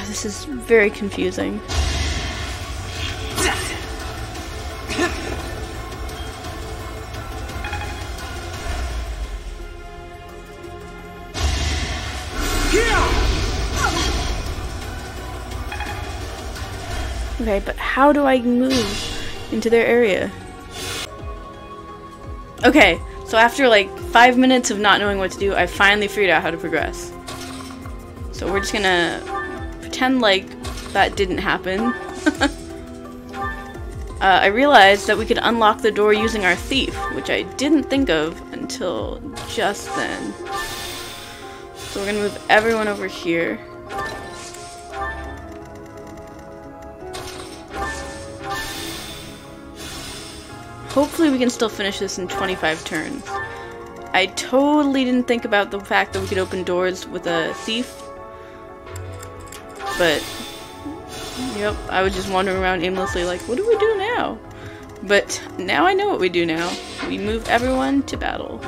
This is very confusing. Okay, but how do I move into their area? Okay, so after like 5 minutes of not knowing what to do, I finally figured out how to progress. So we're just gonna pretend like that didn't happen. I realized that we could unlock the door using our thief, which I didn't think of until just then. So we're gonna move everyone over here. Hopefully we can still finish this in 25 turns. I totally didn't think about the fact that we could open doors with a thief. But, yep, I was just wandering around aimlessly like, what do we do now? But now I know what we do now. We move everyone to battle.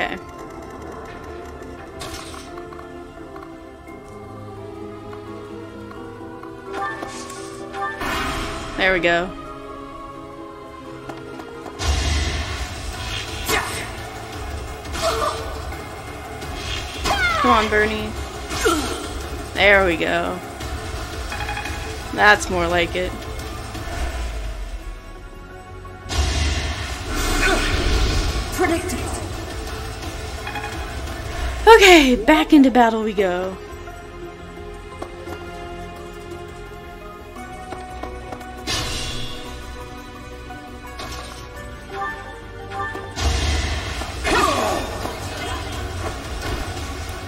Okay. There we go. Come on, Bernie. There we go. That's more like it. Predictable. Okay, back into battle we go.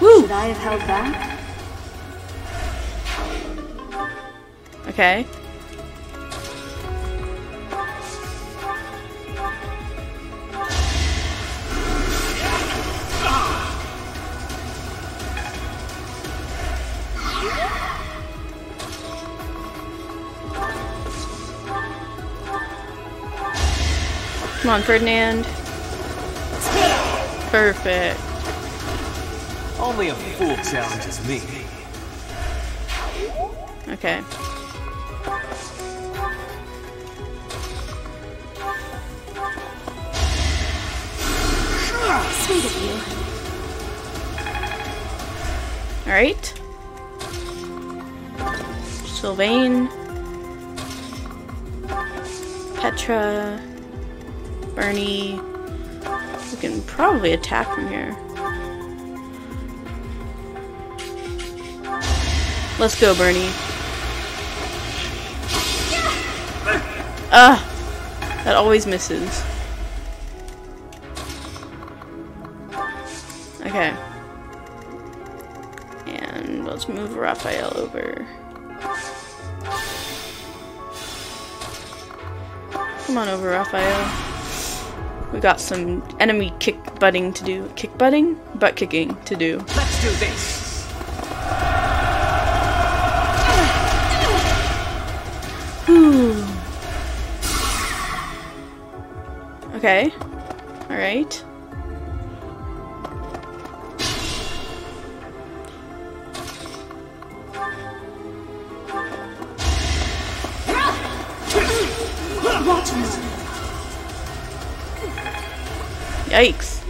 Should I have held back? Okay. Come on, Ferdinand. Perfect. Only a fool challenges me. Okay. Sweet of you. Alright. Sylvain. Petra. Bernie. We can probably attack from here. Let's go, Bernie. That always misses. Okay. And let's move Raphael over. Come on over, Raphael. We got some enemy kick-butting to do. Kick-butting? Butt-kicking to do. Let's do this! Whew. Okay. Alright. Yikes.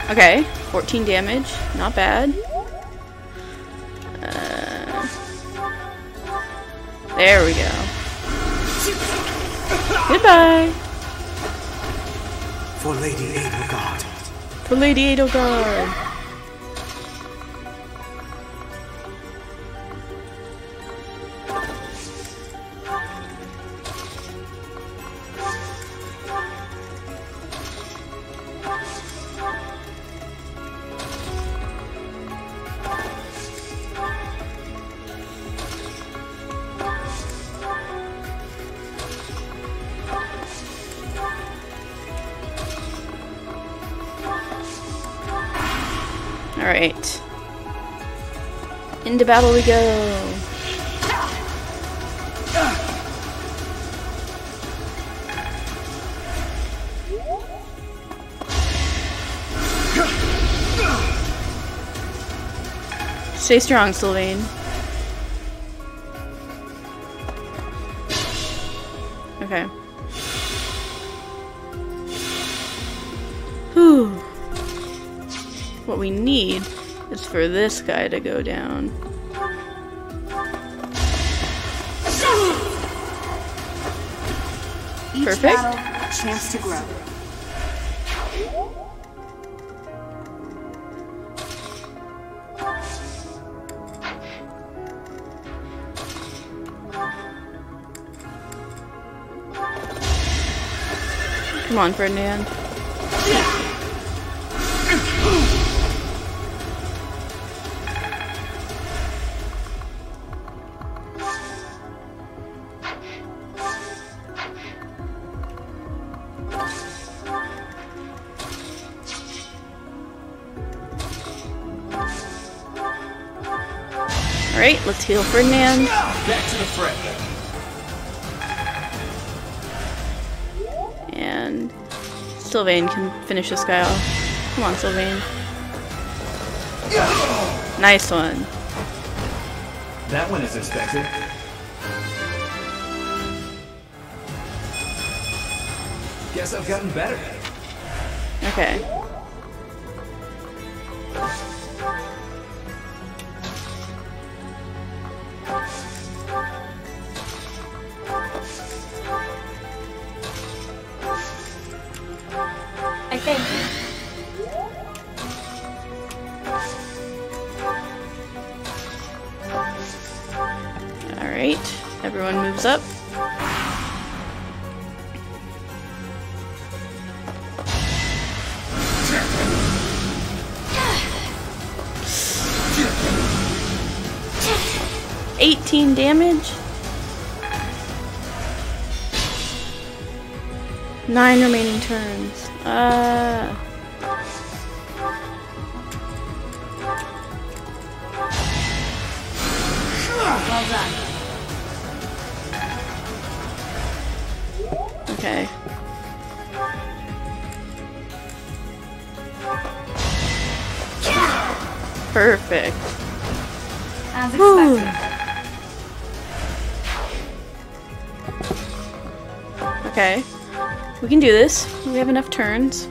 Okay, 14 damage, not bad. There we go. Goodbye. For Lady Edelgard. For Lady Edelgard. Alright. Into battle we go. Stay strong, Sylvain. Okay. Whew. What we need is for this guy to go down. Each Perfect. battle, a chance to grow. Come on, Ferdinand. Alright, let's heal Ferdinand. Back to the fray. And Sylvain can finish this guy off. Come on, Sylvain. Nice one. That one is expected. Guess I've gotten better. Okay. I think. Alright, everyone moves up. $18 damage. 9 remaining turns. Well done. Okay. Perfect. As expected. Okay. We can do this. We have enough turns.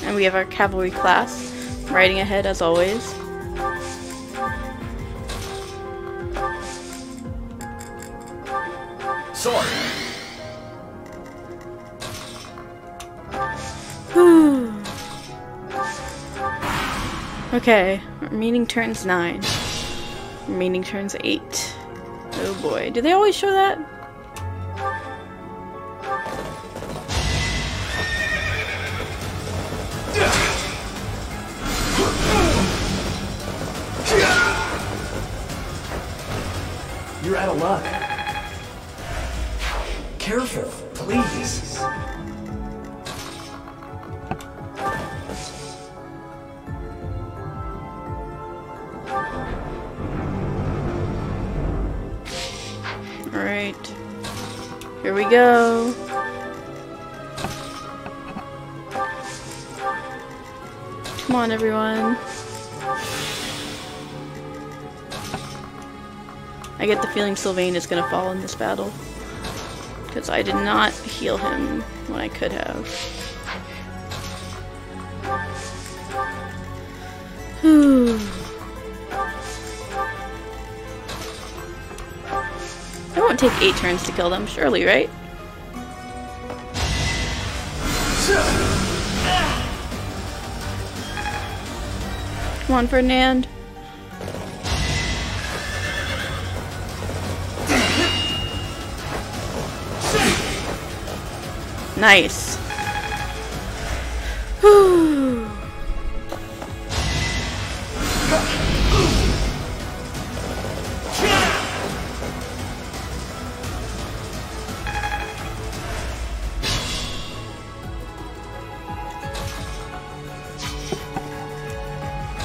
And we have our cavalry class riding ahead as always. Sword. Okay, remaining turns 9. Remaining turns 8. Oh boy, do they always show that? You're out of luck. Careful, please. Alright. Here we go. Come on, everyone. I get the feeling Sylvain is gonna fall in this battle. Because I did not heal him when I could have. Whew. It won't take 8 turns to kill them, surely, right? Come on, Ferdinand. Nice. Whew.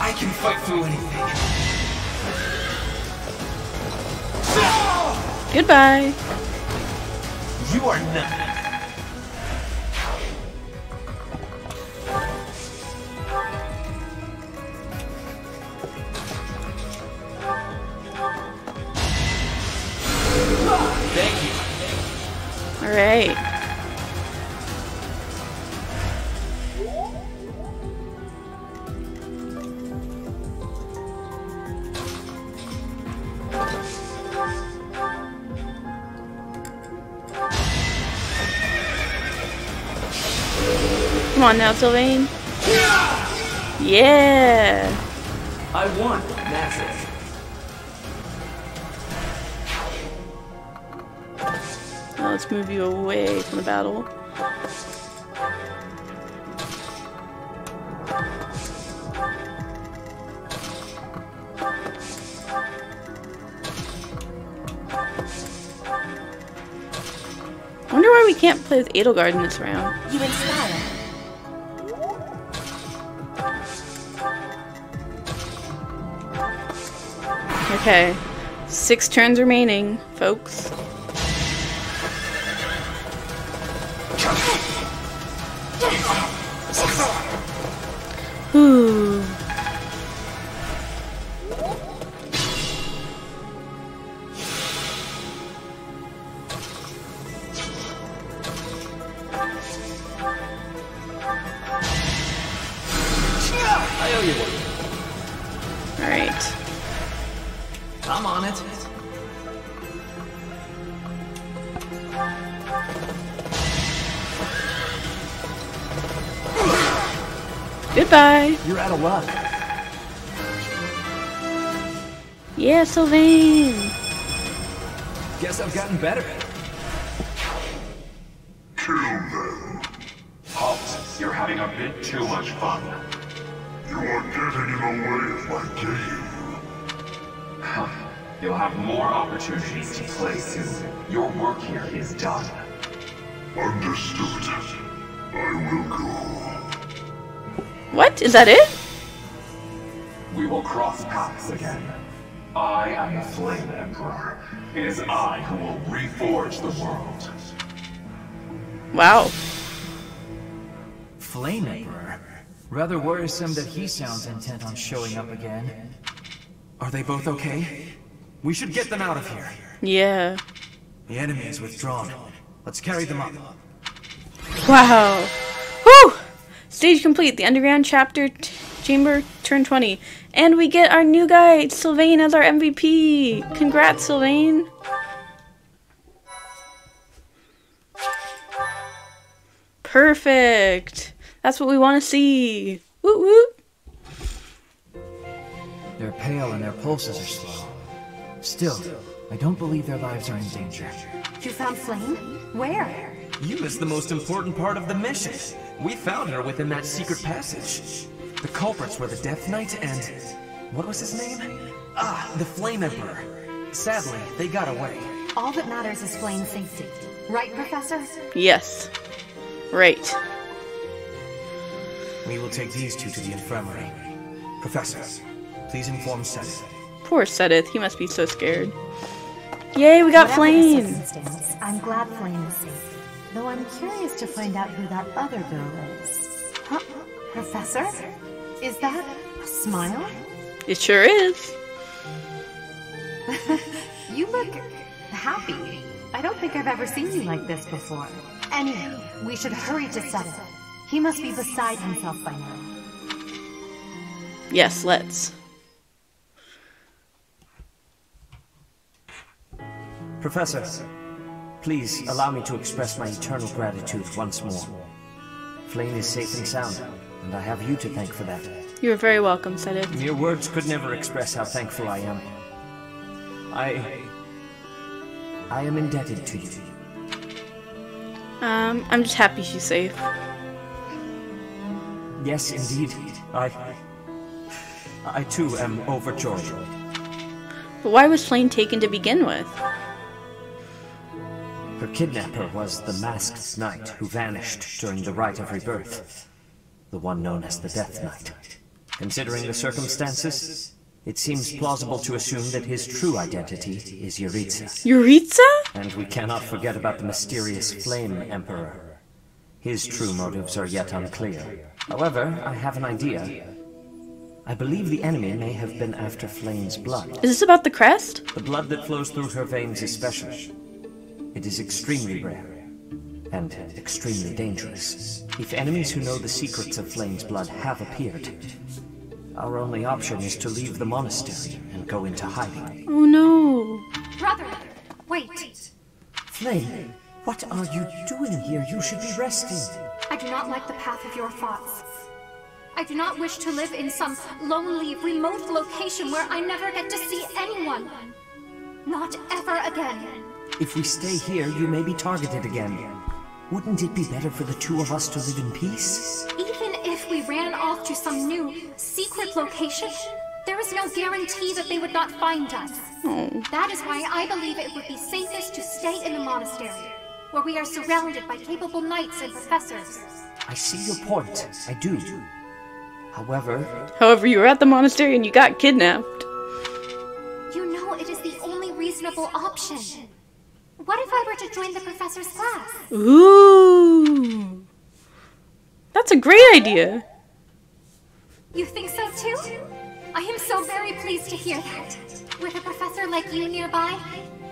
I can fight through anything. Goodbye. You are not. Thank you. Alright. Come on now, Sylvain. Yeah. I won, naturally. Now let's move you away from the battle. I wonder why we can't play with Edelgard in this round. You inspire. Okay. 6 turns remaining, folks. Ooh. I owe you one. Alright. I'm on it. Goodbye. You're out of luck. Yeah, Sylvain. Guess I've gotten better. Kill them. Halt. You're having a bit too much fun. You are getting in the way of my game. You'll have more opportunities to play soon. Your work here is done. Understood. I will go. What? Is that it? We will cross paths again. I am the Flayn Emperor. It is I who will reforge the world. Wow. Flayn Emperor? Rather worrisome that he sounds intent on showing up again. Are they both okay? We should get them out of here. Yeah. The enemy is withdrawn. Let's carry them up. Wow. Whew! Stage complete. The underground chapter chamber turn 20. And we get our new guy, Sylvain, as our MVP. Congrats, Sylvain. Perfect. That's what we want to see. Woot woot. They're pale and their pulses are slow. Still, I don't believe their lives are in danger. You found Flayn? Where? You missed the most important part of the mission. We found her within that secret passage. The culprits were the Death Knight and... what was his name? Ah, the Flame Emperor. Sadly, they got away. All that matters is Flayn's safety. Right, Professor? Yes. Right. We will take these two to the infirmary. Professor, please inform Seth. Poor Sedith. He must be so scared. Yay, we got Flayn! I'm glad Flayn is safe. Though I'm curious to find out who that other girl is. Huh? Professor? Is that a smile? It sure is. You look happy. I don't think I've ever seen you like this before. Anyway, we should hurry to Sedith. He must be beside himself by now. Yes, let's. Professor, please allow me to express my eternal gratitude once more. Flayn is safe and sound, and I have you to thank for that. You're very welcome, Sedith. Mere words could never express how thankful I am. I am indebted to you. I'm just happy she's safe. Yes, indeed. I too am overjoyed. But why was Flayn taken to begin with? Her kidnapper was the masked knight who vanished during the Rite of Rebirth. The one known as the Death Knight. Considering the circumstances, it seems plausible to assume that his true identity is Yaritza. Yaritza? And we cannot forget about the mysterious Flame Emperor. His true motives are yet unclear. However, I have an idea. I believe the enemy may have been after Flayn's blood. Is this about the crest? The blood that flows through her veins is special. It is extremely rare, and extremely dangerous. If enemies who know the secrets of Flayn's blood have appeared, our only option is to leave the monastery and go into hiding. Oh no. Brother, wait. Flayn, what are you doing here? You should be resting. I do not like the path of your thoughts. I do not wish to live in some lonely, remote location where I never get to see anyone. Not ever again. If we stay here, you may be targeted again. Wouldn't it be better for the two of us to live in peace? Even if we ran off to some new, secret location, there is no guarantee that they would not find us. That is why I believe it would be safest to stay in the monastery, where we are surrounded by capable knights and professors. I see your point. I do. However, you were at the monastery and you got kidnapped. You know is the only reasonable option. What if I were to join the professor's class? Ooh. That's a great idea. You think so too? I am so very pleased to hear that. With a professor like you nearby,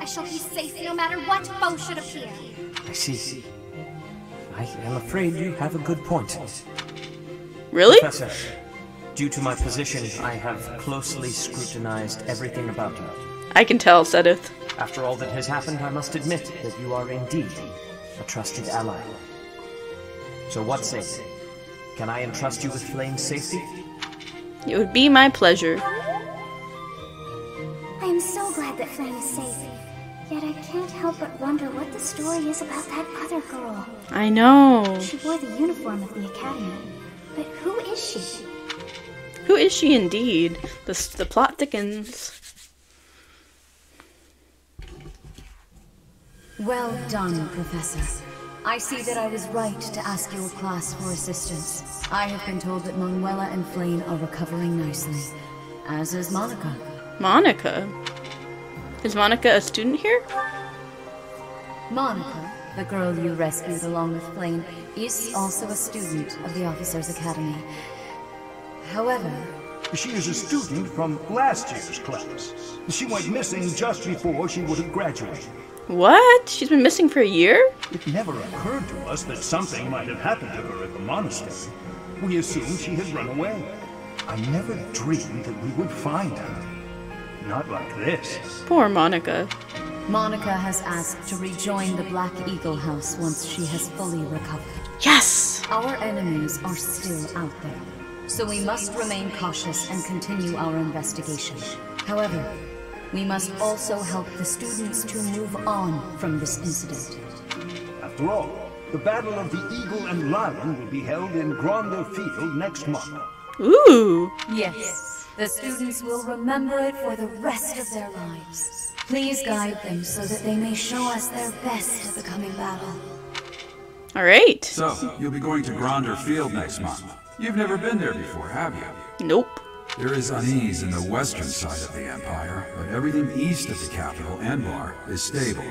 I shall be safe no matter what foe should appear. I see. I am afraid you have a good point. Really? Professor, due to my position, I have closely scrutinized everything about you. I can tell, Sedith. After all that has happened, I must admit that you are indeed a trusted ally. So what say? Can I entrust you with Flayn's safety? It would be my pleasure. I am so glad that Flayn is safe. Yet I can't help but wonder what the story is about that other girl. I know. She wore the uniform of the academy. But who is she? Who is she indeed? The plot thickens. Well done, Professor. I see that I was right to ask your class for assistance. I have been told that Manuela and Flayn are recovering nicely, as is Monica. Monica? Is Monica a student here? Monica, the girl you rescued along with Flayn, is also a student of the Officers' Academy. However... She is a student from last year's class. She went missing just before she would have graduated. What? She's been missing for a year? It never occurred to us that something might have happened to her at the monastery. We assumed she had run away. I never dreamed that we would find her. Not like this. Poor Monica. Monica has asked to rejoin the Black Eagle House once she has fully recovered. Yes! Our enemies are still out there, so we must remain cautious and continue our investigation. However, we must also help the students to move on from this incident. After all, the Battle of the Eagle and Lion will be held in Gronder Field next month. Ooh! Yes. The students will remember it for the rest of their lives. Please guide them so that they may show us their best at the coming battle. Alright. So, you'll be going to Gronder Field next month. You've never been there before, have you? Nope. There is unease in the western side of the Empire, but everything east of the capital, Enbar, is stable.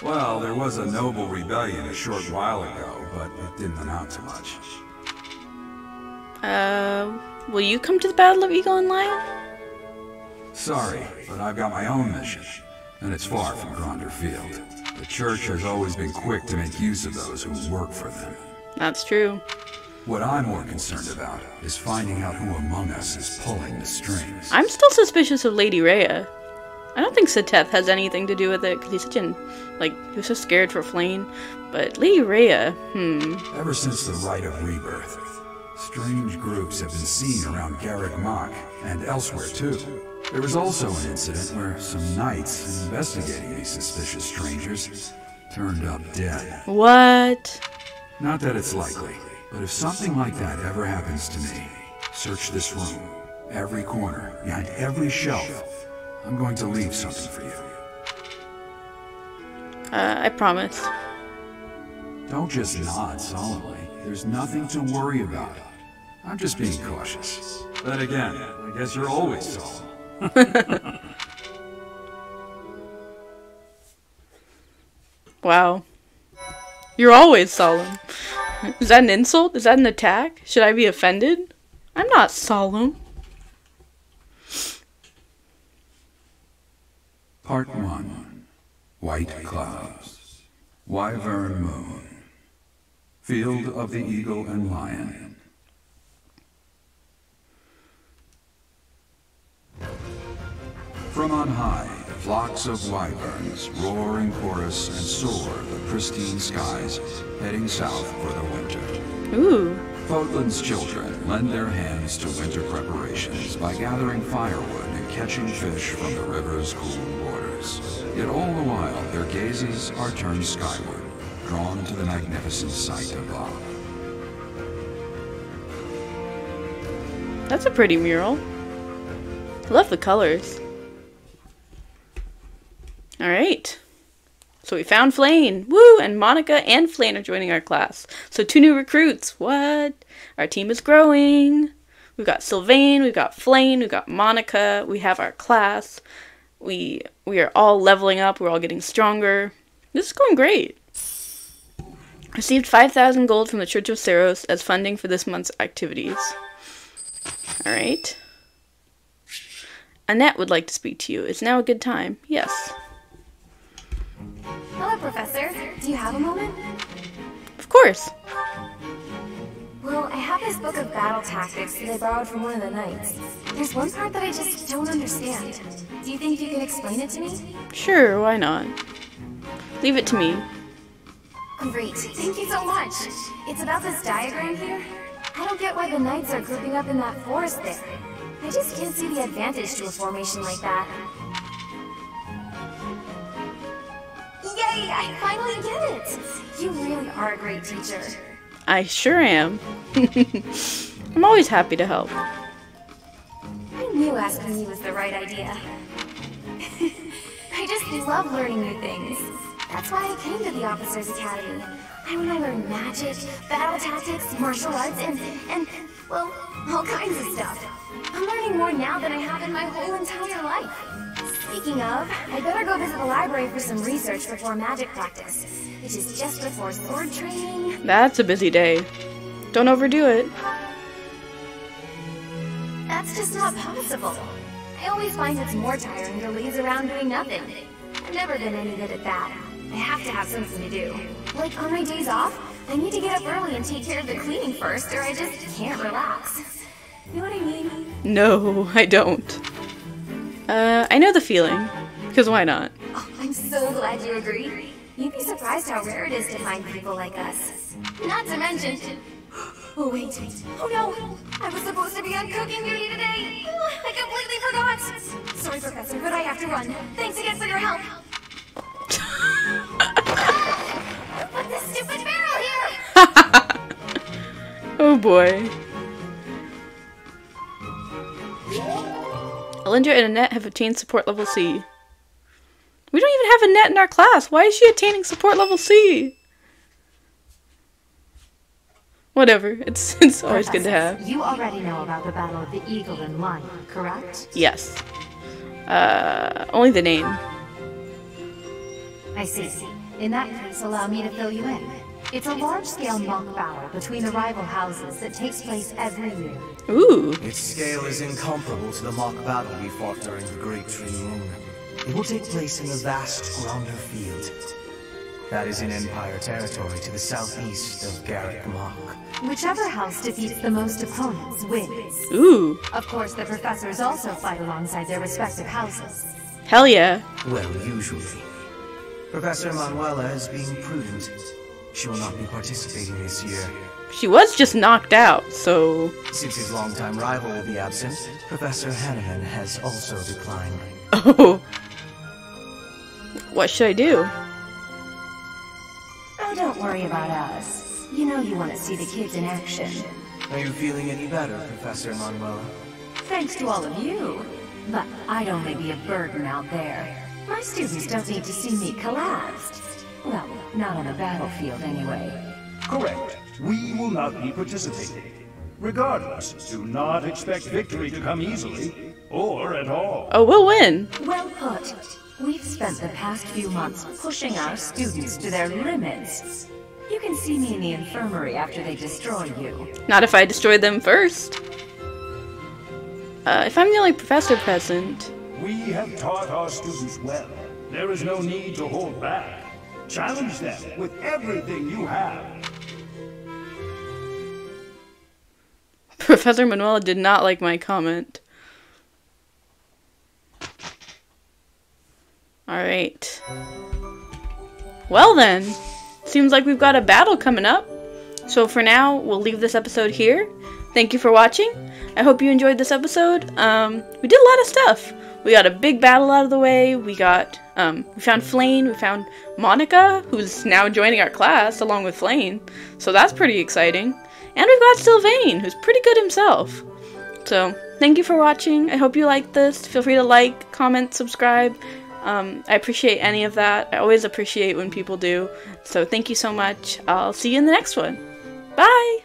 Well, there was a noble rebellion a short while ago, but it didn't amount to much. Will you come to the Battle of Eagle and Lion? Sorry, but I've got my own mission, and it's far from Gronder Field. The Church has always been quick to make use of those who work for them. That's true. What I'm more concerned about is finding out who among us is pulling the strings. I'm still suspicious of Lady Rhea. I don't think Seteth has anything to do with it, because he's such an, he was so scared for Flayn. But Lady Rhea, Ever since the Rite of Rebirth, strange groups have been seen around Garrick Mach, and elsewhere too. There was also an incident where some knights investigating these suspicious strangers turned up dead. What? Not that it's likely, but if something like that ever happens to me, search this room, every corner, behind every shelf. I'm going to leave something for you. I promise. Don't just nod solemnly. There's nothing to worry about. I'm just being cautious. Then again, I guess you're always solemn. Wow. You're always solemn. Is that an insult? Is that an attack? Should I be offended? I'm not solemn. Part 1. White Clouds. Wyvern Moon. Field of the Eagle and Lion. From on high, flocks of wyverns roar in chorus and soar the pristine skies, heading south for the winter. Ooh. Fotland's children lend their hands to winter preparations by gathering firewood and catching fish from the river's cool waters. Yet all the while, their gazes are turned skyward, drawn to the magnificent sight above. That's a pretty mural. I love the colors. Alright. So we found Flayn. Woo! And Monica and Flayn are joining our class. So 2 new recruits. What? Our team is growing. We've got Sylvain, we've got Flayn, we've got Monica. We have our class. We're We are all leveling up. We're all getting stronger. This is going great. Received 5,000 gold from the Church of Ceros as funding for this month's activities. Alright. Annette would like to speak to you. Is now a good time? Yes. Hello, Professor. Do you have a moment? Of course. Well, I have this book of battle tactics that I borrowed from one of the knights. There's one part that I just don't understand. Do you think you could explain it to me? Sure, why not? Leave it to me. Great. Thank you so much. It's about this diagram here. I don't get why the knights are grouping up in that forest there. I just can't see the advantage to a formation like that. Yay! I finally get it! You really are a great teacher. I sure am. I'm always happy to help. I knew asking you was the right idea. I just love learning new things. That's why I came to the Officers Academy. I want to learn magic, battle tactics, martial arts, and well, all kinds of stuff. I'm learning more now than I have in my whole entire life. Speaking of, I better go visit the library for some research before magic practice, which is just before sword training. That's a busy day. Don't overdo it. That's just not possible. I always find it's more tiring to laze around doing nothing. I've never been any good at that. I have to have something to do. Like on my days off, I need to get up early and take care of the cleaning first, or I just can't relax. You know what I mean? No, I don't. I know the feeling. Because why not? Oh, I'm so glad you agree. You'd be surprised how rare it is to find people like us. Not to mention... Oh, wait. Oh, no. I was supposed to be on cooking duty today. I completely forgot. Sorry, Professor, but I have to run. Thanks again for your help. Put this stupid barrel here! Oh, boy. Alindra and Annette have attained support level C. We don't even have Annette in our class. Why is she attaining support level C? Whatever. It's always good to have. You already know about the Battle of the Eagle and Lion, correct? Yes. Only the name. I see. In that case, allow me to fill you in. It's a large-scale mock battle between the rival houses that takes place every year. Ooh. Its scale is incomparable to the mock battle we fought during the Great Tree Moon. It will take place in the vast Gronder Field. That is in Empire territory to the southeast of Garrett Mach. Whichever house defeats the most opponents wins. Ooh. Of course, the professors also fight alongside their respective houses. Hell yeah. Well, usually. Professor Manuela is being prudent. She will not be participating this year. She was just knocked out, so... Since his longtime rival will be absent, Professor Hanneman has also declined. Oh. What should I do? Oh, don't worry about us. You know you want to see the kids in action. Are you feeling any better, Professor Manuela? Thanks to all of you. But I'd only be a burden out there. My students don't need to see me collapsed. Well, not on a battlefield anyway. Correct. We will not be participating. Regardless, do not expect victory to come easily, or at all. Oh, we'll win. Well put. We've spent the past few months pushing our students to their limits. You can see me in the infirmary after they destroy you. Not if I destroy them first. If I'm the only professor present... We have taught our students well. There is no need to hold back. Challenge them with everything you have. Professor Manuela did not like my comment. Alright. Well then, seems like we've got a battle coming up. So for now, we'll leave this episode here. Thank you for watching. I hope you enjoyed this episode. We did a lot of stuff. We got a big battle out of the way. We got, we found Flayn. We found Monica, who's now joining our class along with Flayn. So that's pretty exciting. And we've got Sylvain, who's pretty good himself. So, thank you for watching. I hope you liked this. Feel free to like, comment, subscribe. I appreciate any of that. I always appreciate when people do. So, thank you so much. I'll see you in the next one. Bye!